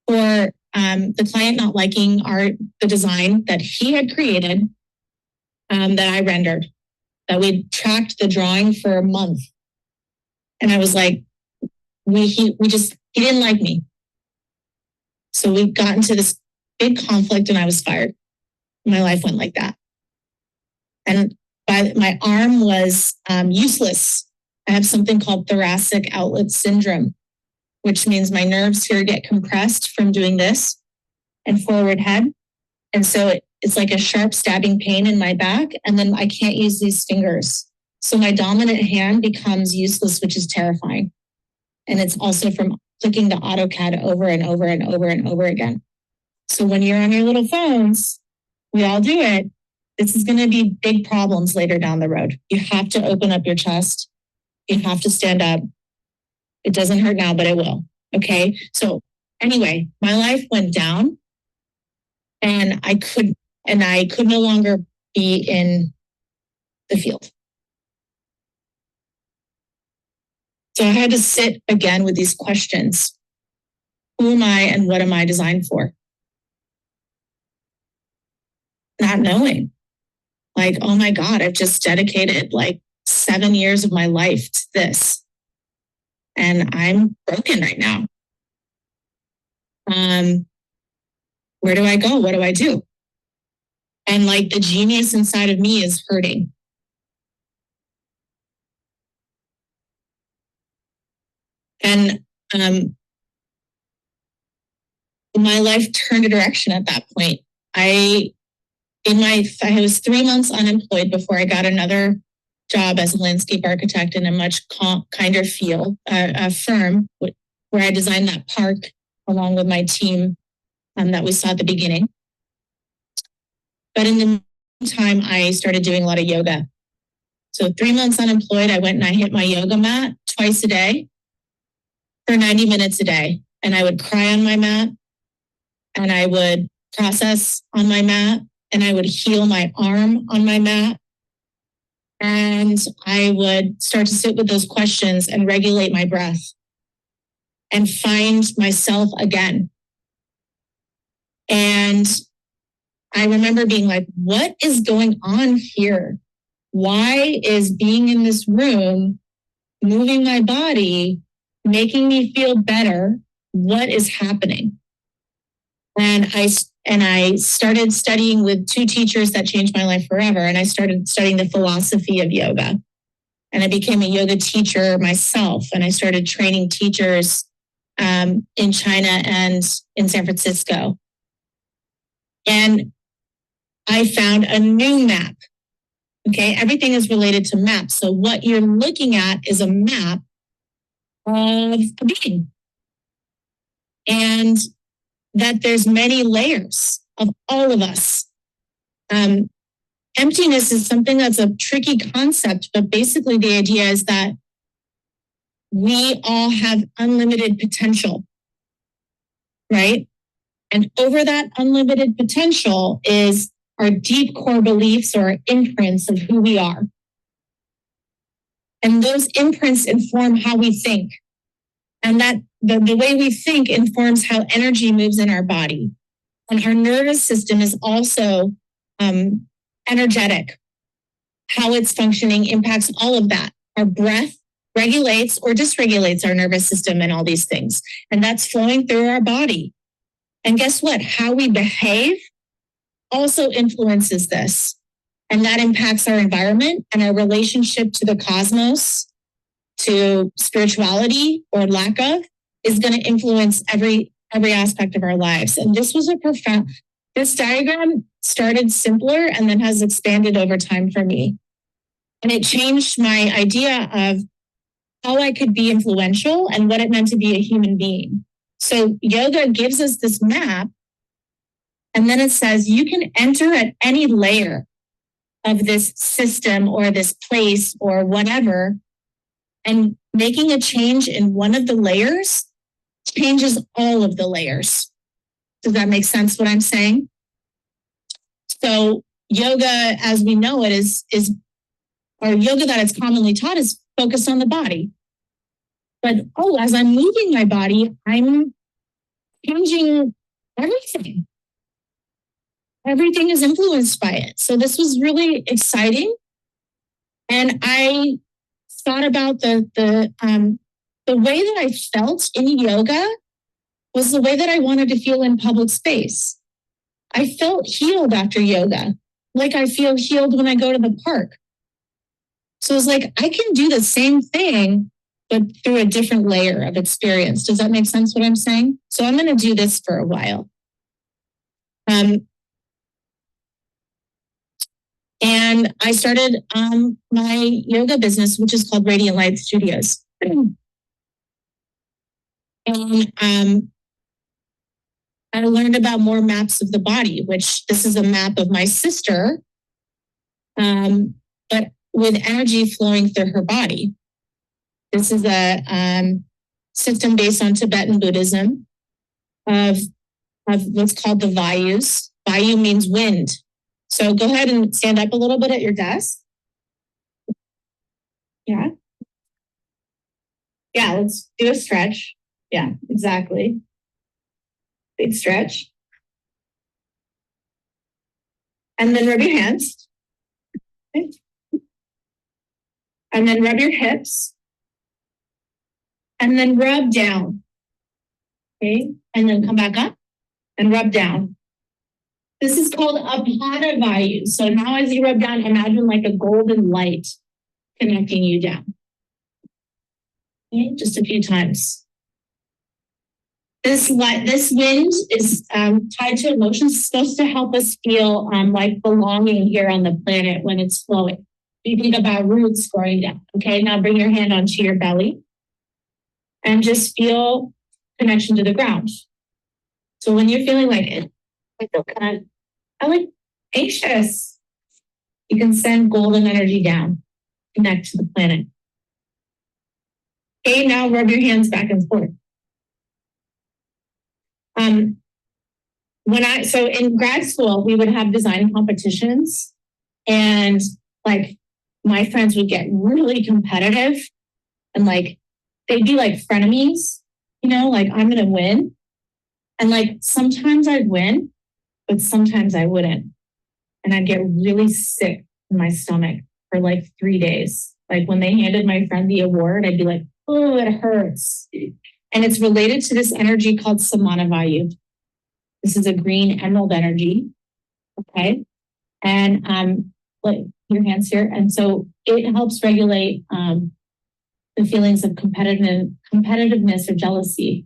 for the client not liking the design that he had created, that I rendered, that we tracked the drawing for a month. And I was like, he didn't like me. So we got into this big conflict and I was fired. My life went like that. And my arm was useless. I have something called thoracic outlet syndrome, which means my nerves here get compressed from doing this and forward head. And so it's like a sharp stabbing pain in my back. And then I can't use these fingers. So my dominant hand becomes useless, which is terrifying. And it's also from clicking the AutoCAD over and over and over and over again. So when you're on your little phones, we all do it. This is going to be big problems later down the road. You have to open up your chest. You have to stand up. It doesn't hurt now, but it will. Okay. So anyway, my life went down and I could no longer be in the field. So I had to sit again with these questions. Who am I and what am I designed for? Not knowing. Like, oh my God, I've just dedicated like 7 years of my life to this. And I'm broken right now. Where do I go? What do I do? And like the genius inside of me is hurting. And my life turned a direction at that point. I was 3 months unemployed before I got another job as a landscape architect in a much kinder field, a firm where I designed that park along with my team that we saw at the beginning. But in the meantime, I started doing a lot of yoga. So 3 months unemployed, I went and I hit my yoga mat twice a day for 90 minutes a day. And I would cry on my mat and I would process on my mat and I would heal my arm on my mat. And I would start to sit with those questions and regulate my breath and find myself again. And I remember being like, what is going on here? Why is being in this room, moving my body, making me feel better? What is happening? And I started studying with 2 teachers that changed my life forever. And I started studying the philosophy of yoga. And I became a yoga teacher myself. And I started training teachers in China and in San Francisco. And I found a new map. Okay, everything is related to maps. So what you're looking at is a map of a being. And that there's many layers of all of us. Emptiness is something that's a tricky concept, but basically the idea is that we all have unlimited potential, right? And over that unlimited potential is our deep core beliefs or imprints of who we are. And those imprints inform how we think. And that the way we think informs how energy moves in our body. And our nervous system is also energetic. How it's functioning impacts all of that. Our breath regulates or dysregulates our nervous system and all these things. And that's flowing through our body. And guess what? How we behave also influences this. And that impacts our environment and our relationship to the cosmos, to spirituality or lack of, is going to influence every aspect of our lives. And this was this diagram started simpler and then has expanded over time for me. And it changed my idea of how I could be influential and what it meant to be a human being. So yoga gives us this map, and then it says you can enter at any layer of this system or this place or whatever And making a change in one of the layers changes all of the layers. Does that make sense what I'm saying? So yoga, as we know it, or yoga that is commonly taught is focused on the body. But as I'm moving my body, I'm changing everything. Everything is influenced by it. So this was really exciting. And I thought about the way that I felt in yoga was the way that I wanted to feel in public space. I felt healed after yoga, like I feel healed when I go to the park. So it's like, I can do the same thing, but through a different layer of experience. Does that make sense what I'm saying? So I'm going to do this for a while. And I started my yoga business, which is called Radiant Light Studios. And I learned about more maps of the body, which this is a map of my sister, but with energy flowing through her body. This is a system based on Tibetan Buddhism of what's called the Vayus. Vayu means wind. So go ahead and stand up a little bit at your desk. Yeah. Yeah, let's do a stretch. Yeah, exactly. Big stretch. And then rub your hands. Okay. And then rub your hips. And then rub down. Okay. And then come back up and rub down. This is called Apada Vayu. So now as you rub down, imagine like a golden light connecting you down. Okay, just a few times. This wind is tied to emotions. It's supposed to help us feel like belonging here on the planet when it's flowing. You think about roots growing down. Okay, now bring your hand onto your belly and just feel connection to the ground. So when you're feeling like it, I feel kind of anxious, you can send golden energy down, connect to the planet. Okay, now rub your hands back and forth. So in grad school, we would have design competitions, and like my friends would get really competitive, and like they'd be like frenemies, like I'm gonna win. And like sometimes I'd win, but sometimes I wouldn't. And I'd get really sick in my stomach for like 3 days. Like when they handed my friend the award, I'd be like, oh, it hurts. And it's related to this energy called Samana Vayu. This is a green emerald energy. Okay. And like your hands here. And so it helps regulate the feelings of competitiveness or jealousy.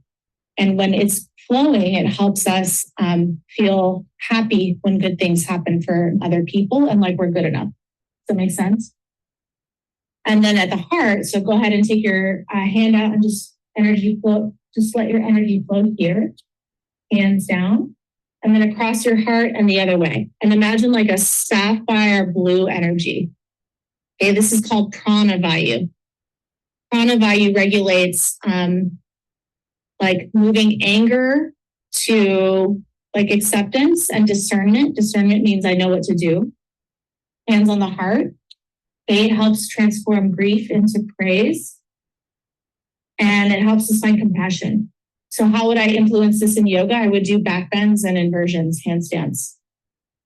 And when it's flowing, it helps us feel happy when good things happen for other people and like we're good enough. Does that make sense? And then at the heart, so go ahead and take your hand out and just energy flow. Just let your energy flow here, hands down, and then across your heart and the other way. And imagine like a sapphire blue energy. Okay, this is called Prana Vayu. Prana Vayu regulates like moving anger to like acceptance and discernment. Discernment means I know what to do. Hands on the heart. It helps transform grief into praise. And it helps us find compassion. So how would I influence this in yoga? I would do back bends and inversions, handstands.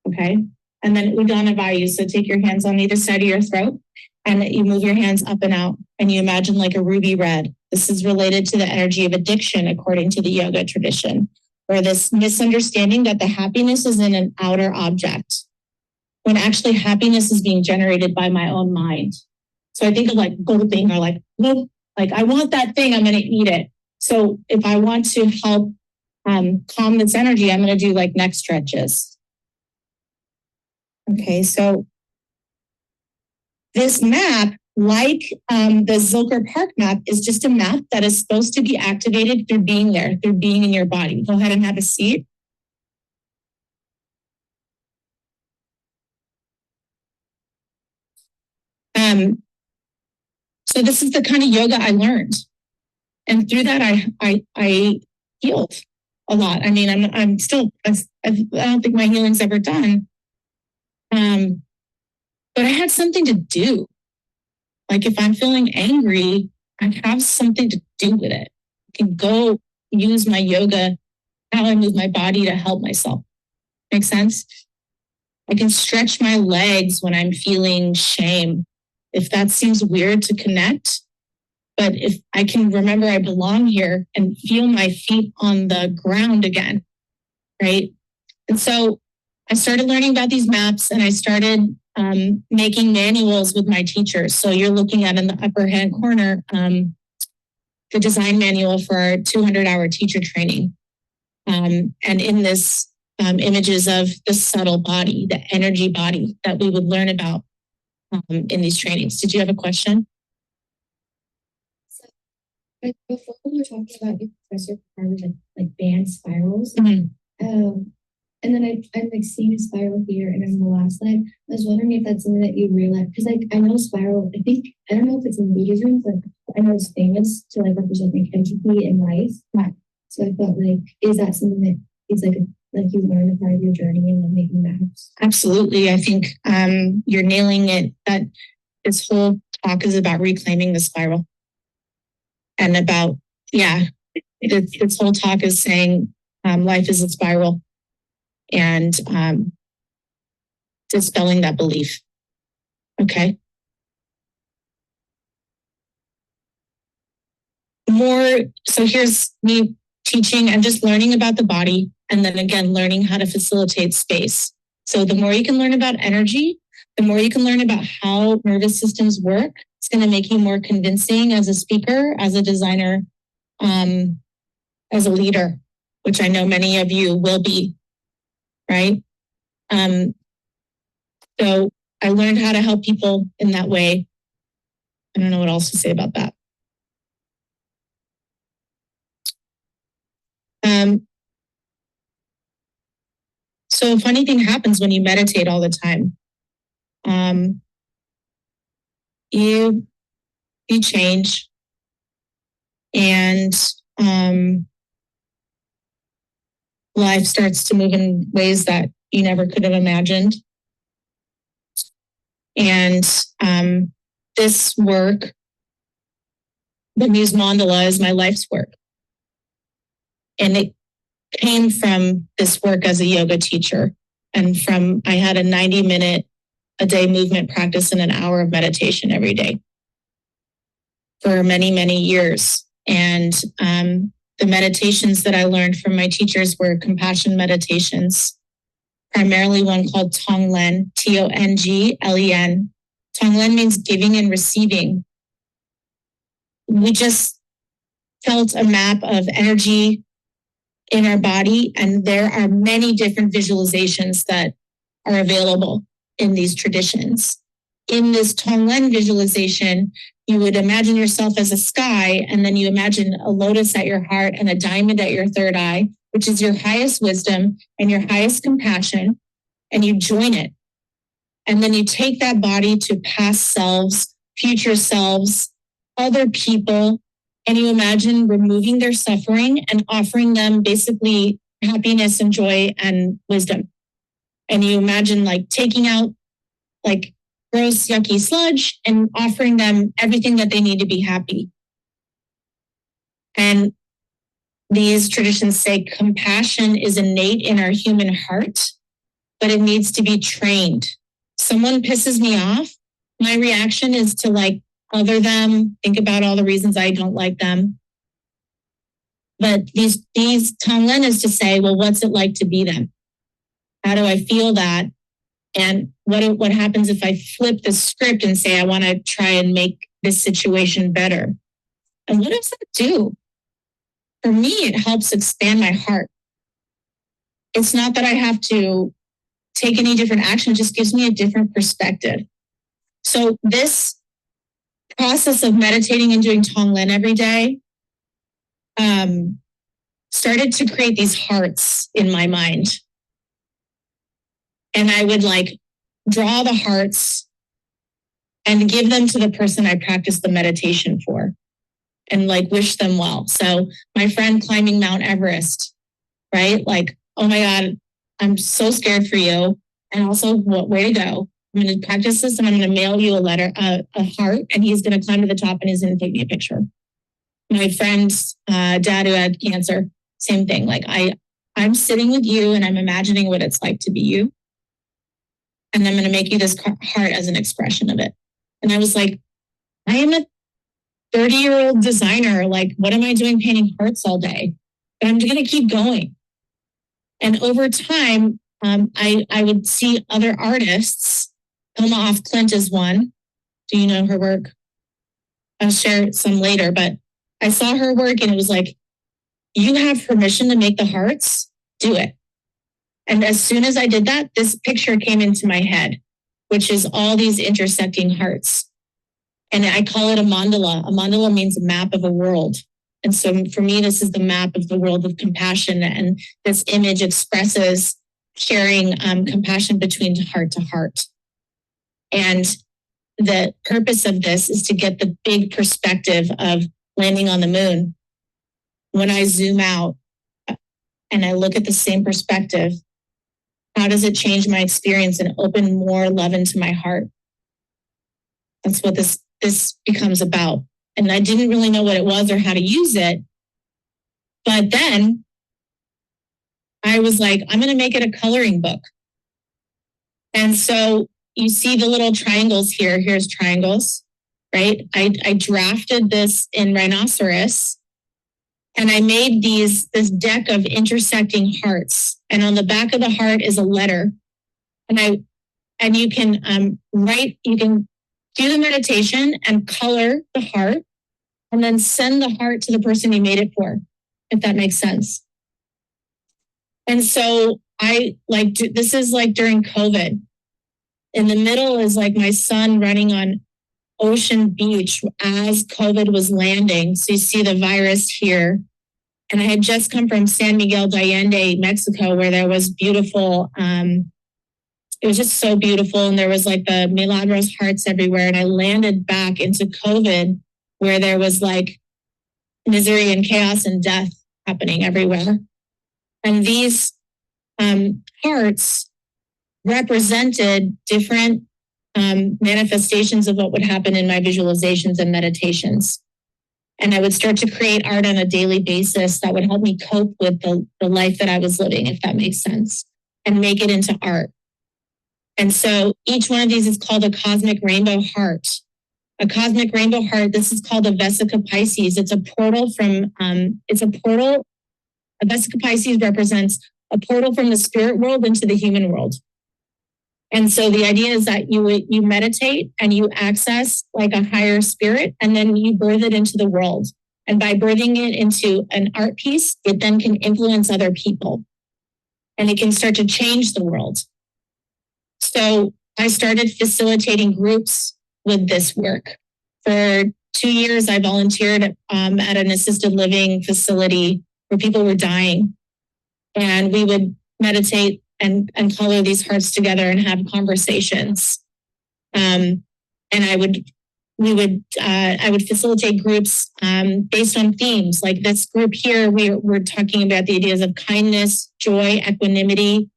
Okay. And then Udana Vayu. So take your hands on either side of your throat and you move your hands up and out and you imagine like a ruby red. This is related to the energy of addiction according to the yoga tradition, or this misunderstanding that the happiness is in an outer object when actually happiness is being generated by my own mind. So I think of like gulping or like, nope, like I want that thing, I'm going to eat it. So if I want to help calm this energy, I'm going to do like neck stretches. Okay, so this map, like the Zilker Park map, is just a map that is supposed to be activated through being there, through being in your body. Go ahead and have a seat. So this is the kind of yoga I learned. And through that, I healed a lot. I mean, I'm still, I don't think my healing's ever done. But I had something to do. Like if I'm feeling angry, I have something to do with it. I can go use my yoga, how I move my body to help myself. Make sense? I can stretch my legs when I'm feeling shame. If that seems weird to connect, but if I can remember I belong here and feel my feet on the ground again, right? And so I started learning about these maps and I started making manuals with my teachers. So you're looking at in the upper hand corner, the design manual for our 200-hour teacher training. And in this, images of the subtle body, the energy body that we would learn about in these trainings. Did you have a question? But before we were talking about your professor having like band spirals, and then I'm like seeing a spiral here and on the last slide. I was wondering if that's something that you realize because like I know spiral. I don't know if it's in Buddhism, but I know it's famous to like represent like entropy in life. Right. So I felt like is that something that is like you learned a part of your journey and like making maps? Absolutely. I think you're nailing it. That this whole talk is about reclaiming the spiral. And about, this whole talk is saying life is a spiral and dispelling that belief. Okay. So here's me teaching and just learning about the body. And then again, learning how to facilitate space. So the more you can learn about energy, the more you can learn about how nervous systems work. It's going to make you more convincing as a speaker, as a designer, as a leader, which I know many of you will be, right? So I learned how to help people in that way. I don't know what else to say about that. So a funny thing happens when you meditate all the time. You change and life starts to move in ways that you never could have imagined. And this work, the Muse Mandala, is my life's work. And it came from this work as a yoga teacher and I had a 90-minute a day movement practice and an hour of meditation every day for many, many years. And the meditations that I learned from my teachers were compassion meditations, primarily one called Tonglen, Tonglen. Tonglen means giving and receiving. We just felt a map of energy in our body, and there are many different visualizations that are available in these traditions. In this Tonglen visualization, you would imagine yourself as a sky, and then you imagine a lotus at your heart and a diamond at your third eye, which is your highest wisdom and your highest compassion, and you join it. And then you take that body to past selves, future selves, other people, and you imagine removing their suffering and offering them basically happiness and joy and wisdom. And you imagine like taking out like gross, yucky sludge and offering them everything that they need to be happy. And these traditions say compassion is innate in our human heart, but it needs to be trained. Someone pisses me off, my reaction is to like other them, think about all the reasons I don't like them. But these Tonglen is to say, well, what's it like to be them? How do I feel that? And what happens if I flip the script and say, I want to try and make this situation better? And what does that do? For me, it helps expand my heart. It's not that I have to take any different action, it just gives me a different perspective. So this process of meditating and doing Tonglen every day started to create these hearts in my mind. And I would like draw the hearts and give them to the person I practice the meditation for and like wish them well. So my friend climbing Mount Everest, right? Like, oh my God, I'm so scared for you. And also, what way to go. I'm going to practice this and I'm going to mail you a letter, a heart, and he's going to climb to the top and he's going to take me a picture. My friend's dad who had cancer, same thing. Like I'm sitting with you and I'm imagining what it's like to be you. And I'm going to make you this heart as an expression of it. And I was like, I am a 30-year-old designer. Like, what am I doing painting hearts all day? But I'm going to keep going. And over time, I would see other artists. Hilma Off Clint is one. Do you know her work? I'll share some later, but I saw her work and it was like, you have permission to make the hearts, do it. And as soon as I did that, this picture came into my head, which is all these intersecting hearts. And I call it a mandala. A mandala means a map of a world. And so for me, this is the map of the world of compassion. And this image expresses sharing compassion between heart to heart. And the purpose of this is to get the big perspective of landing on the moon. When I zoom out and I look at the same perspective, how does it change my experience and open more love into my heart? That's what this becomes about. And I didn't really know what it was or how to use it. But then I was like, I'm going to make it a coloring book. And so you see the little triangles here. Here's triangles, right? I drafted this in rhinoceros and I made this deck of intersecting hearts. And on the back of the heart is a letter. And you can you can do the meditation and color the heart and then send the heart to the person you made it for, if that makes sense. And so this is like during COVID. In the middle is like my son running on Ocean Beach as COVID was landing. So you see the virus here. And I had just come from San Miguel de Allende, Mexico, where there was beautiful, it was just so beautiful. And there was like the Milagros hearts everywhere. And I landed back into COVID where there was like misery and chaos and death happening everywhere. And these hearts represented different manifestations of what would happen in my visualizations and meditations. And I would start to create art on a daily basis that would help me cope with the life that I was living, if that makes sense, and make it into art. And so each one of these is called a cosmic rainbow heart. A cosmic rainbow heart, this is called a Vesica Pisces. It's a portal from, a Vesica Pisces represents a portal from the spirit world into the human world. And so the idea is that you meditate and you access like a higher spirit and then you birth it into the world. And by birthing it into an art piece, it then can influence other people and it can start to change the world. So I started facilitating groups with this work. For 2 years, I volunteered at an assisted living facility where people were dying. And we would meditate and color these hearts together and have conversations. And I would facilitate groups based on themes. Like this group here, we're talking about the ideas of kindness, joy, equanimity,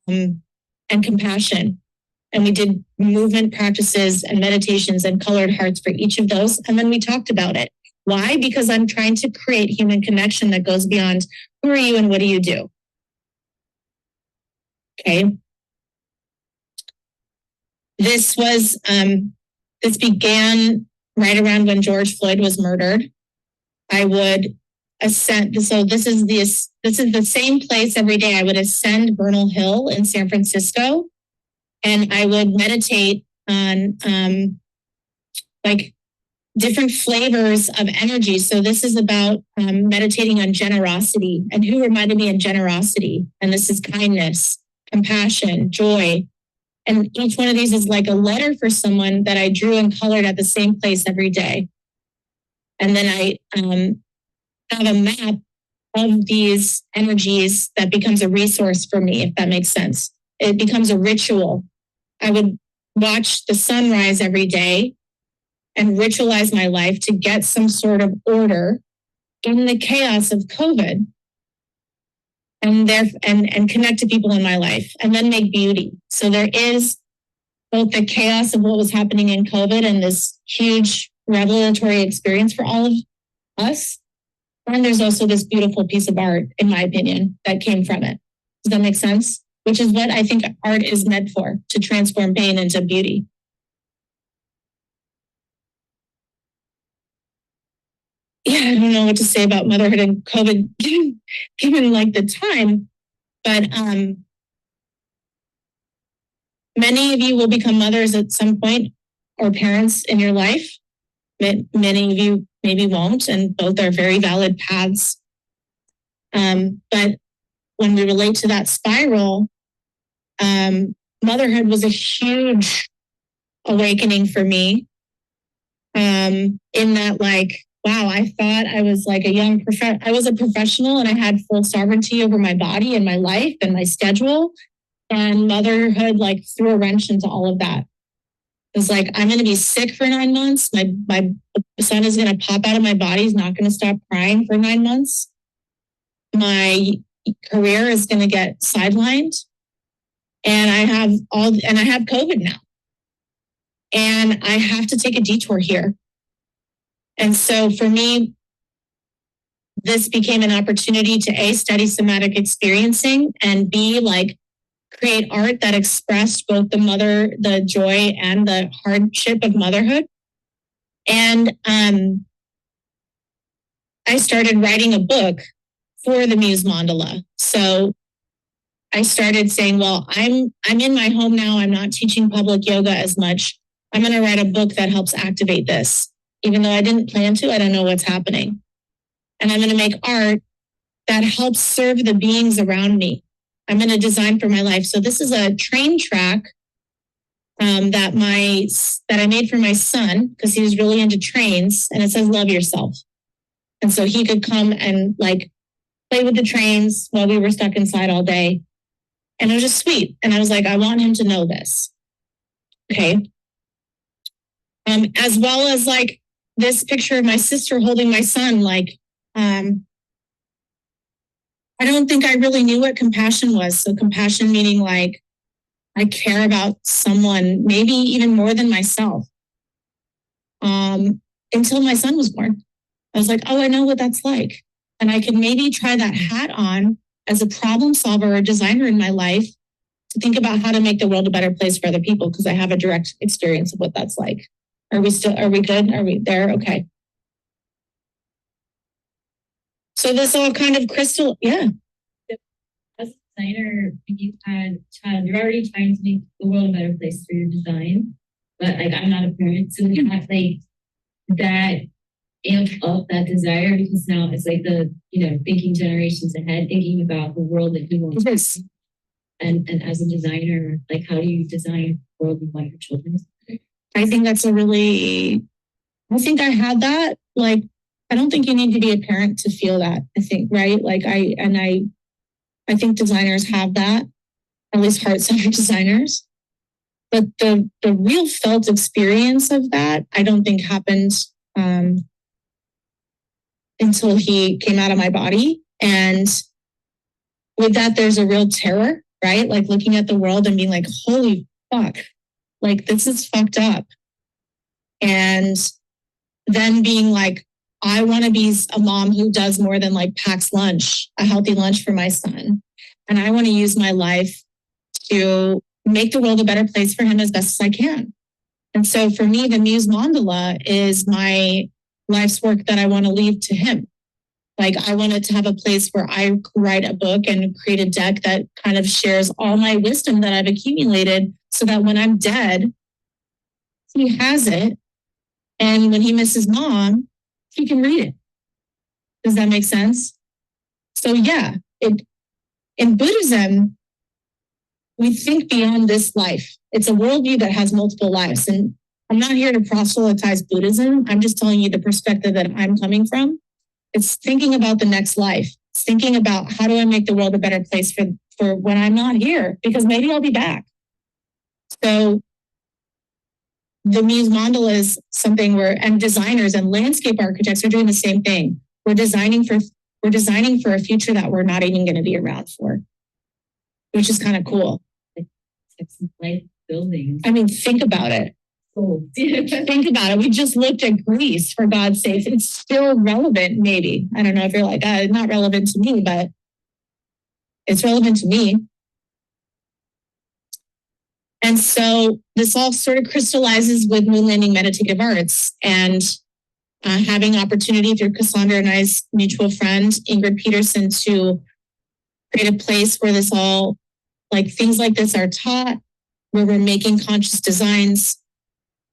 and compassion. And we did movement practices and meditations and colored hearts for each of those. And then we talked about it. Why? Because I'm trying to create human connection that goes beyond who are you and what do you do? Okay. This began right around when George Floyd was murdered. I would ascend. So this is the same place every day. I would ascend Bernal Hill in San Francisco, and I would meditate on like different flavors of energy. So this is about meditating on generosity, and who reminded me of generosity. And this is kindness, compassion, joy. And each one of these is like a letter for someone that I drew and colored at the same place every day. And then I have a map of these energies that becomes a resource for me, if that makes sense. It becomes a ritual. I would watch the sunrise every day and ritualize my life to get some sort of order in the chaos of COVID and connect to people in my life and then make beauty. So there is both the chaos of what was happening in COVID and this huge revelatory experience for all of us. And there's also this beautiful piece of art, in my opinion, that came from it. Does that make sense? Which is what I think art is meant for, to transform pain into beauty. Yeah, I don't know what to say about motherhood and COVID, given like the time, but many of you will become mothers at some point or parents in your life. Many of you maybe won't, and both are very valid paths. But when we relate to that spiral, motherhood was a huge awakening for me. In that, like, wow, I thought I was like I was a professional and I had full sovereignty over my body and my life and my schedule. And motherhood like threw a wrench into all of that. It was like, I'm going to be sick for 9 months. My son is going to pop out of my body. He's not going to stop crying for 9 months. My career is going to get sidelined. And I have COVID now. And I have to take a detour here. And so for me, this became an opportunity to A, study somatic experiencing, and B, like create art that expressed both the joy and the hardship of motherhood. And I started writing a book for the Muse Mandala. So I started saying, well, I'm in my home now. I'm not teaching public yoga as much. I'm going to write a book that helps activate this. Even though I didn't plan to, I don't know what's happening. And I'm going to make art that helps serve the beings around me. I'm going to design for my life. So this is a train track that I made for my son because he was really into trains, and it says "Love yourself." And so he could come and like play with the trains while we were stuck inside all day, and it was just sweet. And I was like, I want him to know this, okay? As well as like this picture of my sister holding my son, like. I don't think I really knew what compassion was. So compassion meaning like I care about someone, maybe even more than myself. Until my son was born. I was like, oh, I know what that's like. And I could maybe try that hat on as a problem solver or designer in my life to think about how to make the world a better place for other people because I have a direct experience of what that's like. Are we good? Are we there? Okay. So this all kind of yeah. As a designer, when you've had a child, you're already trying to make the world a better place through your design. But like I'm not a parent, so you have like that amp up that desire because now it's like the thinking generations ahead, thinking about the world that you want to see. And as a designer, like how do you design the world you want your children to see? I think I think I had that. Like, I don't think you need to be a parent to feel that. I think, right? Like I think designers have that, at least heart-centered designers. But the real felt experience of that, I don't think happened until he came out of my body. And with that, there's a real terror, right? Like looking at the world and being like, holy fuck, like this is fucked up. And then being like, I want to be a mom who does more than like packs lunch, a healthy lunch for my son. And I want to use my life to make the world a better place for him as best as I can. And so for me, the Muse Mandala is my life's work that I want to leave to him. Like I wanted to have a place where I write a book and create a deck that kind of shares all my wisdom that I've accumulated so that when I'm dead, he has it. And when he misses mom, he can read it. Does that make sense? So yeah, in Buddhism, we think beyond this life. It's a worldview that has multiple lives. And I'm not here to proselytize Buddhism. I'm just telling you the perspective that I'm coming from. It's thinking about the next life. It's thinking about how do I make the world a better place for when I'm not here, because maybe I'll be back. So the Muse mandala is something where, and designers and landscape architects are doing the same thing. We're designing for a future that we're not even going to be around for, which is kind of cool. Life buildings. I mean, think about it. Cool. Think about it. We just looked at Greece, for God's sake. It's still relevant, maybe. I don't know if you're like, not relevant to me, but it's relevant to me. And so this all sort of crystallizes with Moon Landing Meditative Arts and having opportunity through Cassandra and I's mutual friend, Ingrid Peterson, to create a place where this all, like things like this are taught, where we're making conscious designs.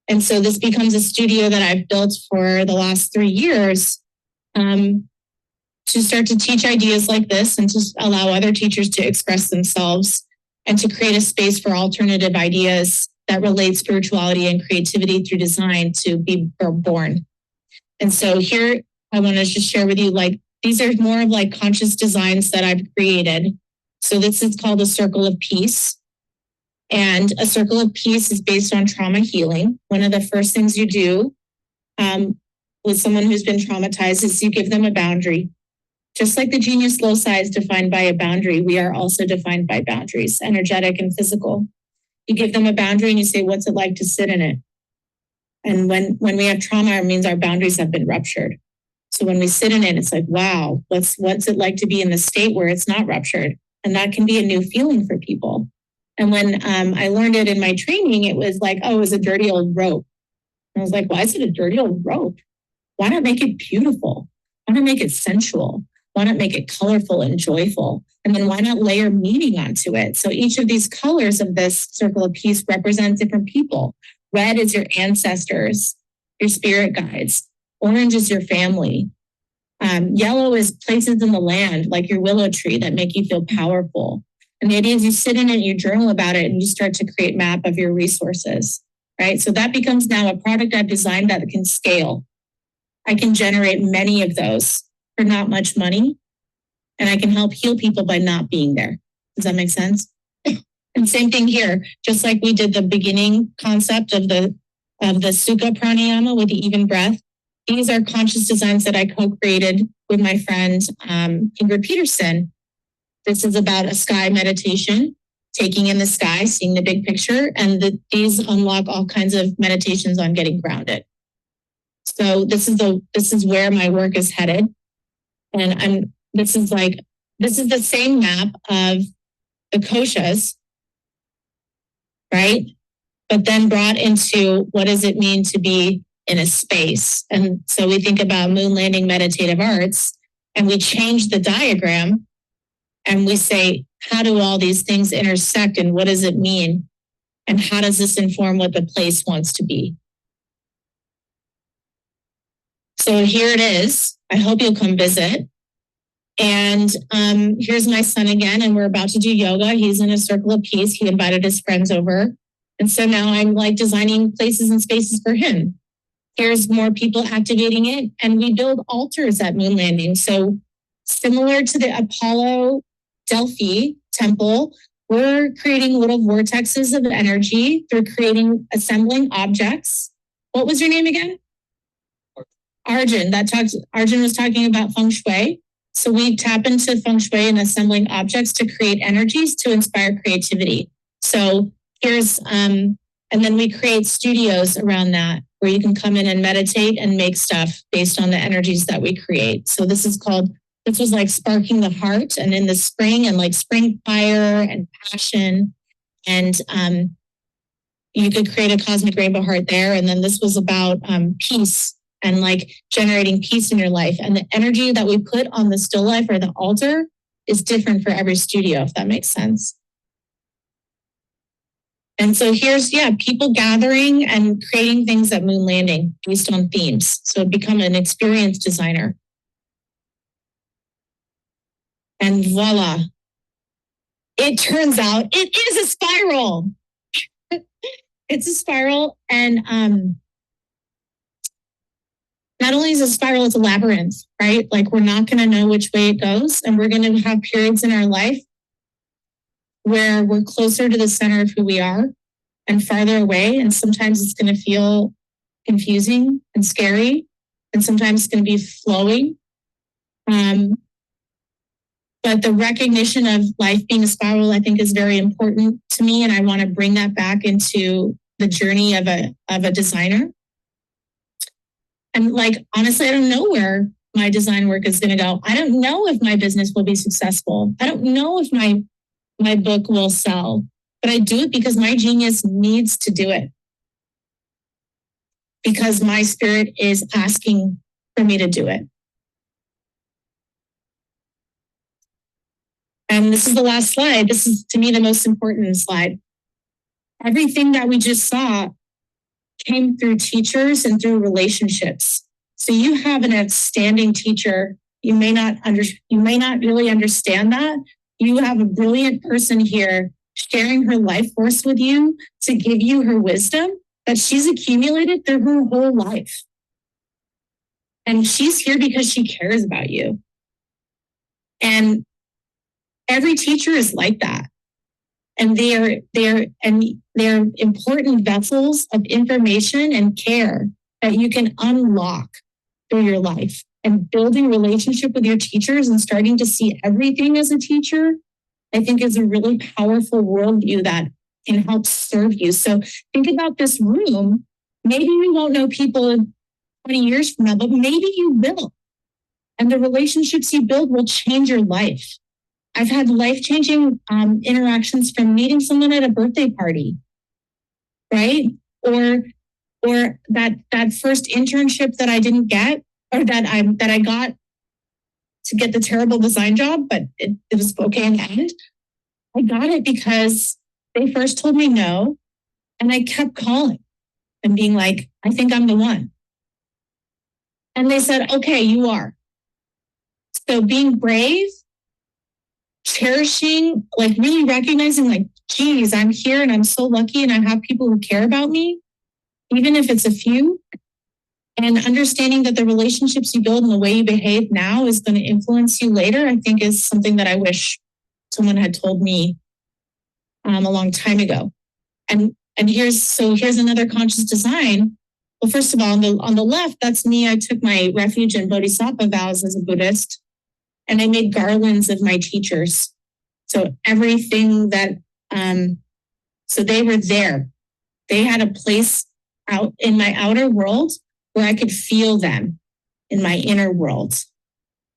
And so this becomes a studio that I've built for the last 3 years to start to teach ideas like this and to allow other teachers to express themselves and to create a space for alternative ideas that relate spirituality and creativity through design to be born. And so here I want to just share with you, like, these are more of like conscious designs that I've created. So this is called a circle of peace. And a circle of peace is based on trauma healing. One of the first things you do with someone who's been traumatized is you give them a boundary. Just like the genius loci is defined by a boundary, we are also defined by boundaries, energetic and physical. You give them a boundary and you say, what's it like to sit in it? And when we have trauma, it means our boundaries have been ruptured. So when we sit in it, it's like, wow, what's it like to be in the state where it's not ruptured? And that can be a new feeling for people. And when I learned it in my training, it was like, oh, it was a dirty old rope. And I was like, why is it a dirty old rope? Why not make it beautiful? Why not make it sensual? Why not make it colorful and joyful? And then why not layer meaning onto it? So each of these colors of this circle of peace represents different people. Red is your ancestors, your spirit guides. Orange is your family. Yellow is places in the land, like your willow tree, that make you feel powerful. And the idea is you sit in it, you journal about it, and you start to create map of your resources, right? So that becomes now a product I've designed that can scale. I can generate many of those for not much money, and I can help heal people by not being there. Does that make sense? And same thing here, just like we did the beginning concept of the Sukha Pranayama with the even breath. These are conscious designs that I co-created with my friend Ingrid Peterson. This is about a sky meditation, taking in the sky, seeing the big picture, and these unlock all kinds of meditations on getting grounded. So this is where my work is headed, and this is the same map of the koshas, right? But then brought into what does it mean to be in a space? And so we think about Moon Landing Meditative Arts, and we change the diagram. And we say, how do all these things intersect and what does it mean? And how does this inform what the place wants to be? So here it is. I hope you'll come visit. And here's my son again, and we're about to do yoga. He's in a circle of peace. He invited his friends over. And so now I'm like designing places and spaces for him. Here's more people activating it. And we build altars at Moon Landing. So similar to the Apollo Delphi temple, we're creating little vortexes of energy through assembling objects. What was your name again? Arjun. Arjun was talking about feng shui. So we tap into feng shui and assembling objects to create energies to inspire creativity. So here's, and then we create studios around that where you can come in and meditate and make stuff based on the energies that we create. So this was like sparking the heart, and in the spring, and like spring fire and passion. And you could create a cosmic rainbow heart there. And then this was about peace and like generating peace in your life. And the energy that we put on the still life or the altar is different for every studio, if that makes sense. And so here's, people gathering and creating things at Moon Landing based on themes. So become an experienced designer. And voila, it turns out it is a spiral. It's a spiral. And not only is it a spiral, it's a labyrinth, right? Like we're not going to know which way it goes. And we're going to have periods in our life where we're closer to the center of who we are. and farther away. And sometimes it's going to feel confusing and scary. And sometimes it's going to be flowing. But the recognition of life being a spiral, I think, is very important to me. And I want to bring that back into the journey of a designer. And like, honestly, I don't know where my design work is going to go. I don't know if my business will be successful. I don't know if my book will sell, but I do it because my genius needs to do it. Because my spirit is asking for me to do it. And this is the last slide. This is, to me, the most important slide. Everything that we just saw came through teachers and through relationships. So you have an outstanding teacher. You may not really understand that. You have a brilliant person here sharing her life force with you to give you her wisdom that she's accumulated through her whole life. And she's here because she cares about you. And every teacher is like that. And they're important vessels of information and care that you can unlock through your life. And building relationship with your teachers and starting to see everything as a teacher, I think, is a really powerful worldview that can help serve you. So think about this room. Maybe you won't know people in 20 years from now, but maybe you will. And the relationships you build will change your life. I've had life-changing interactions from meeting someone at a birthday party, right? Or that first internship that I didn't get, or that I got to get the terrible design job, but it was okay in the end. I got it because they first told me no, and I kept calling and being like, I think I'm the one. And they said, okay, you are. So being brave, cherishing, like really recognizing, like, geez, I'm here and I'm so lucky and I have people who care about me, even if it's a few. And understanding that the relationships you build and the way you behave now is going to influence you later, I think, is something that I wish someone had told me a long time ago. And here's another conscious design. Well, first of all, on the left, that's me. I took my refuge in Bodhisattva vows as a Buddhist, and I made garlands of my teachers. So everything that, so they were there. They had a place out in my outer world where I could feel them in my inner world.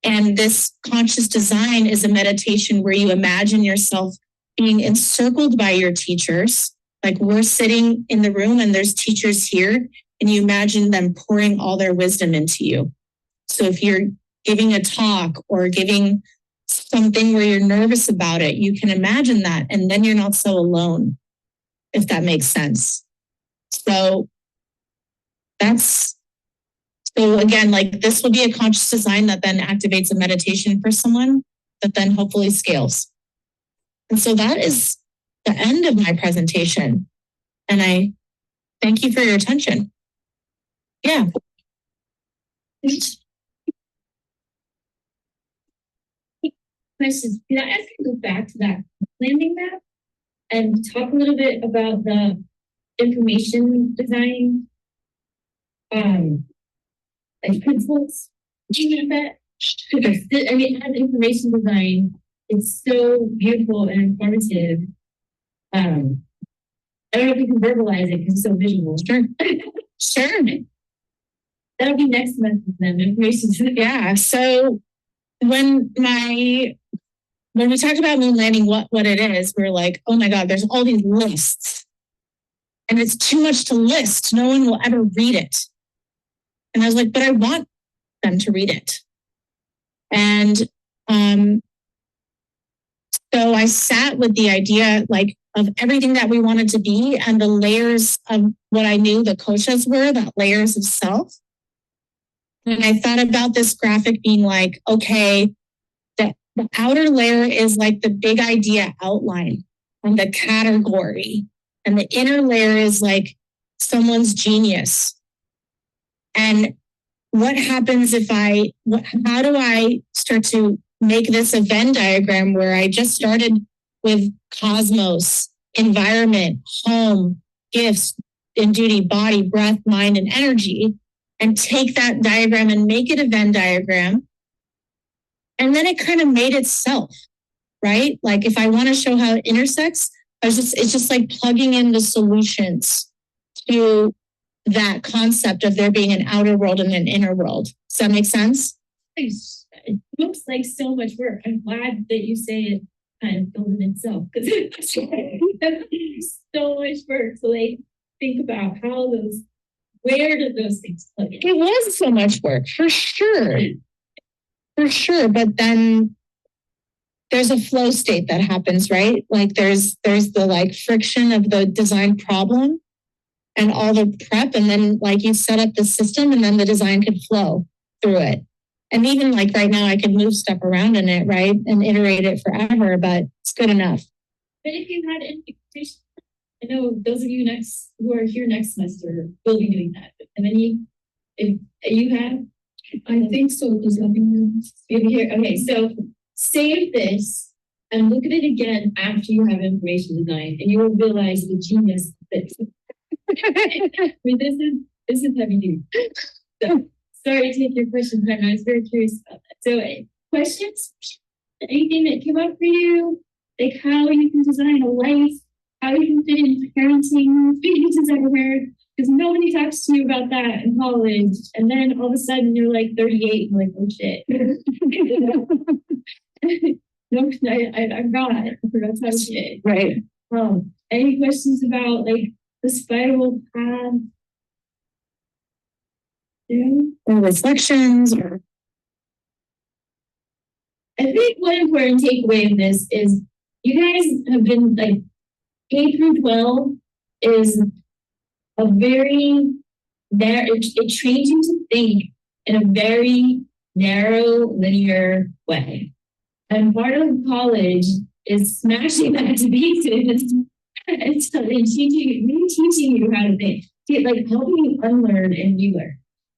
And this conscious design is a meditation where you imagine yourself being encircled by your teachers. Like, we're sitting in the room and there's teachers here, and you imagine them pouring all their wisdom into you. So if you're giving a talk or giving something where you're nervous about it, you can imagine that, and then you're not so alone, if that makes sense. So again, like, this will be a conscious design that then activates a meditation for someone that then hopefully scales. And so that is the end of my presentation. And I thank you for your attention. Yeah. Questions. Can I ask you to go back to that landing map and talk a little bit about the information design like principles? That? I mean, as information design, it's so beautiful and informative. I don't know if you can verbalize it because it's so visual. Sure. Sure. That'll be next month then, information design. Yeah. So when we talked about moon landing, what it is, we were like, oh my God, there's all these lists. And it's too much to list. No one will ever read it. And I was like, but I want them to read it. And so I sat with the idea, like, of everything that we wanted to be and the layers of what I knew the koshas were, that layers of self. And I thought about this graphic being like, okay, the outer layer is like the big idea outline and the category. And the inner layer is like someone's genius. And what happens if how do I start to make this a Venn diagram where I just started with cosmos, environment, home, gifts in duty, body, breath, mind, and energy, and take that diagram and make it a Venn diagram. And then it kind of made itself, right? Like if I want to show how it intersects, it's just like plugging in the solutions to that concept of there being an outer world and an inner world. Does that make sense? It looks like so much work. I'm glad that you say it kind of builds in itself because it's so much work. So like think about how those, where did those things plug in? It was so much work, for sure. For sure. But then there's a flow state that happens, right? Like there's the like friction of the design problem and all the prep. And then like you set up the system and then the design could flow through it. And even like right now I could move stuff around in it, right? And iterate it forever, but it's good enough. But if you had invitation, I know those of you who are here next semester will be doing that. And then if you have, I think so, because nothing maybe here. Okay, so save this and look at it again after you have information design, and you will realize the genius that I mean, this is heavy duty. So sorry to take your question, but I was very curious about that. So questions? Anything that came up for you? Like how you can design a life, how you can fit in parenting, experiences everywhere, because nobody talks to you about that in college. And then all of a sudden you're like 38 and like, oh shit. No, I'm not. I forgot to have shit. Right. Any questions about like the spiral path? Yeah. Or reflections or I think one important takeaway of this is you guys have been like K through 12 is a very it trains you to think in a very narrow linear way. And part of college is smashing that to pieces and teaching you how to think, like helping you unlearn and relearn.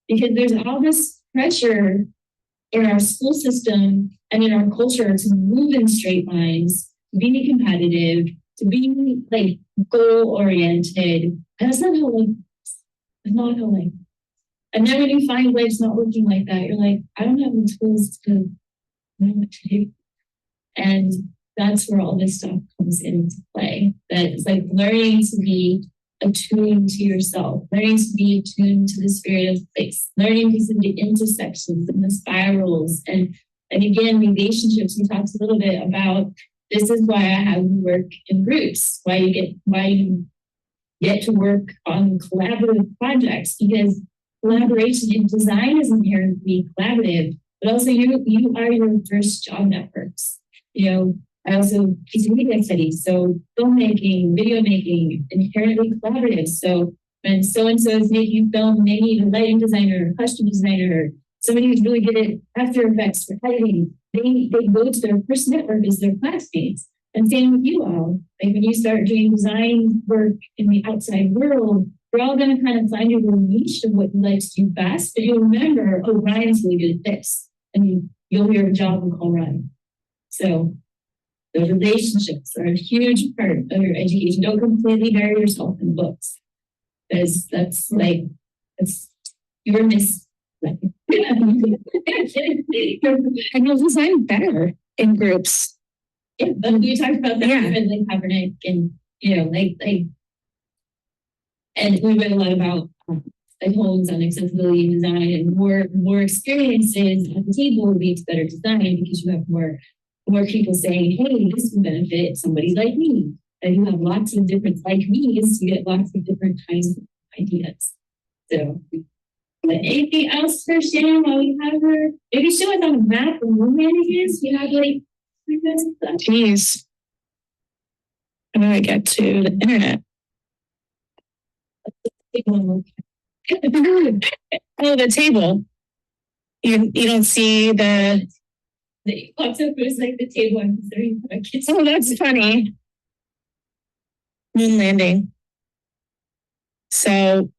Because there's all this pressure in our school system and in our culture to move in straight lines, to be competitive, to be like goal oriented. And that's not how life is. That's not how life is. And then when you find life's not working like that, you're like, I don't have the tools to know what to do. And that's where all this stuff comes into play. That it's like learning to be attuned to yourself, learning to be attuned to the spirit of place, learning to see the intersections and the spirals. And again, relationships, we talked a little bit about this is why I have you work in groups, why you get to work on collaborative projects, because collaboration in design is inherently collaborative, but also you are your first job networks. You know, I also teach media studies, so filmmaking, video making, inherently collaborative. So when so-and-so is making film, they need a lighting designer, costume designer, somebody who's really good at After Effects for editing. They go to their first network as their classmates. And same with you all. Like when you start doing design work in the outside world, you're all going to kind of find your little niche of what you like to do best. But you'll remember, oh, Ryan's really good at this. And you'll hear a job and call Ryan. So the relationships are a huge part of your education. Don't completely bury yourself in books. Because that's you're missing. And you'll design better in groups. Yeah, but we talked about that in like Kaepernick and and we read a lot about like homes on accessibility and design, and more experiences at the table leads to better design because you have more people saying, hey, this would benefit somebody like me. And you have lots of different like me's, you get lots of different kinds of ideas. So but anything else for Shannon while we have her? Maybe show us on a map of room managers. You have like Jeez. How do I get to the internet? Oh, the table. You don't see the pops up as like the table I'm considering for my kids. Oh, that's funny. Moon landing. So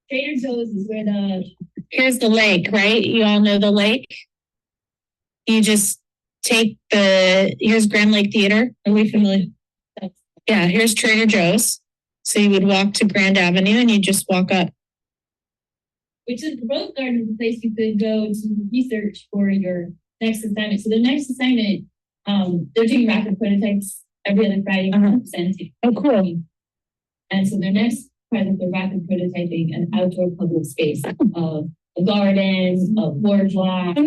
Trader Joe's is where here's the lake, right? You all know the lake. You just take here's Grand Lake Theater. Are we familiar? Yeah, here's Trader Joe's. So you would walk to Grand Avenue and you just walk up. Which is the Rose Garden is a place you could go to research for your next assignment. So the next assignment, they're doing rapid prototypes every other Friday. Oh, cool. And so their next project, they're rapid prototyping an outdoor public space of a garden, a boardwalk,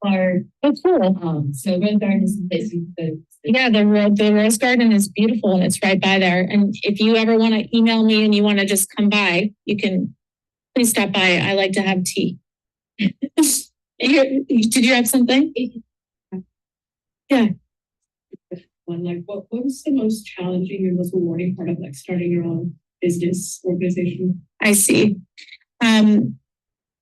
park. Oh, cool. So Rose Garden is the place you could. Yeah, the Rose Garden is beautiful and it's right by there. And if you ever want to email me and you want to just come by, you can please stop by. I like to have tea. Did you have something? Yeah. Like what was the most challenging and most rewarding part of like starting your own business organization? I see. I'm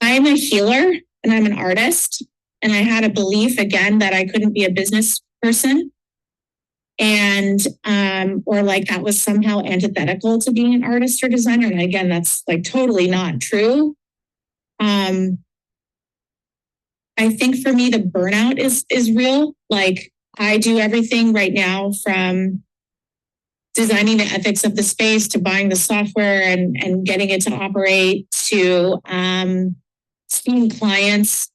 a healer and I'm an artist. And I had a belief again that I couldn't be a business person. And or like that was somehow antithetical to being an artist or designer. And again, that's like totally not true. I think for me the burnout is real. Like I do everything right now from designing the ethics of the space to buying the software and getting it to operate to seeing clients.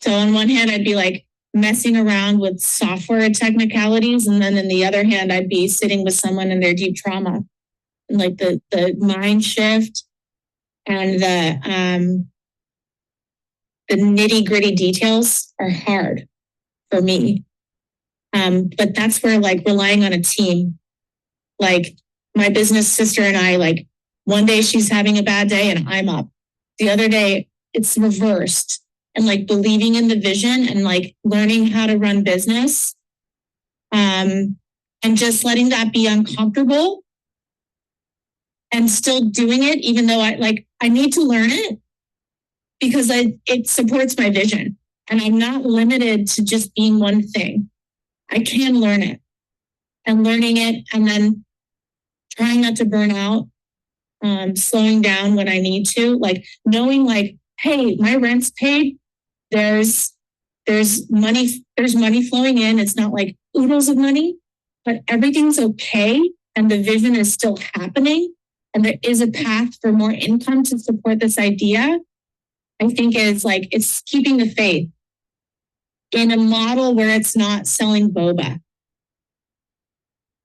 So on one hand, I'd be like messing around with software technicalities. And then in the other hand, I'd be sitting with someone in their deep trauma. And like the mind shift and the nitty gritty details are hard for me. But that's where like relying on a team, like my business sister and I, like one day she's having a bad day and I'm up. The other day it's reversed. And like believing in the vision and like learning how to run business. And just letting that be uncomfortable and still doing it, even though I need to learn it because it supports my vision. And I'm not limited to just being one thing. I can learn it and learning it and then trying not to burn out, slowing down when I need to, like knowing like, hey, my rent's paid. There's money flowing in. It's not like oodles of money, but everything's okay. And the vision is still happening. And there is a path for more income to support this idea. I think is like, it's keeping the faith in a model where it's not selling boba.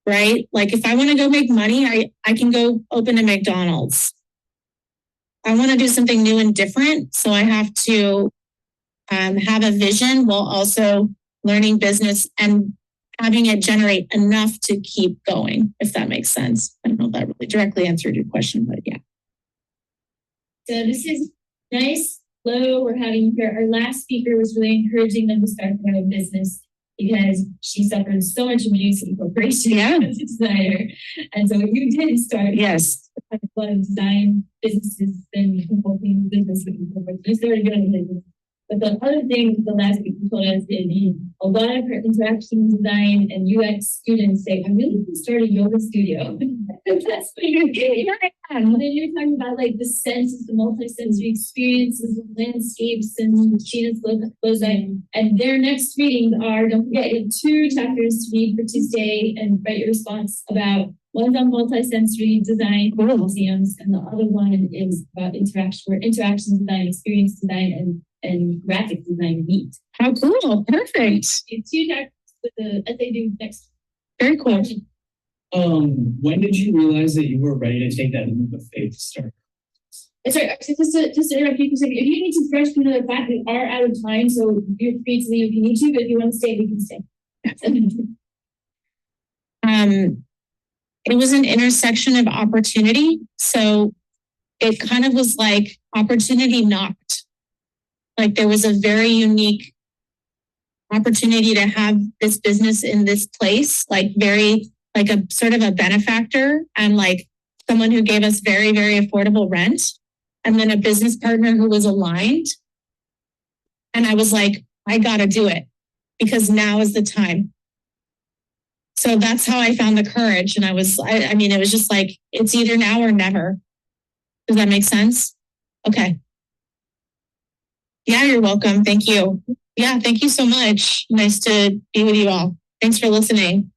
Right? Like if I want to go make money, I can go open a McDonald's. I want to do something new and different. So I have to have a vision while also learning business and having it generate enough to keep going, if that makes sense. I don't know if that really directly answered your question, but yeah. So this is nice flow we're having here. Our last speaker was really encouraging them to start their own business because she suffered so much abuse in corporation as a designer. And so you did start a lot of design businesses and consulting business with corporations. You started your own business. But the other thing the last week you told us is a lot of her interaction design and UX students say, I really want to start a yoga studio. That's what you're doing. And then you're talking about like the senses, the multi-sensory experiences of landscapes and Gina's loci. And their next readings are, don't forget, you have 2 chapters to read for Tuesday and write your response about. One's on multi-sensory design for museums, and the other one is about interaction design, experience design, and graphic design meet. How cool. Perfect. It's 2 chapters with the essay due next. Very cool. When did you realize that you were ready to take that leap of faith to start? Sorry, just to interrupt you for a second. If you need to fresh through the fact we are out of time, so you're free to leave if you need to, but if you want to stay, we can stay. It was an intersection of opportunity. So it kind of was like opportunity knocked. Like there was a very unique opportunity to have this business in this place, like very, like a sort of a benefactor and like someone who gave us very, very affordable rent. And then a business partner who was aligned. And I was like, I gotta do it because now is the time. So that's how I found the courage. And I mean, it was just like, it's either now or never. Does that make sense? Okay. Yeah, you're welcome. Thank you. Yeah, thank you so much. Nice to be with you all. Thanks for listening.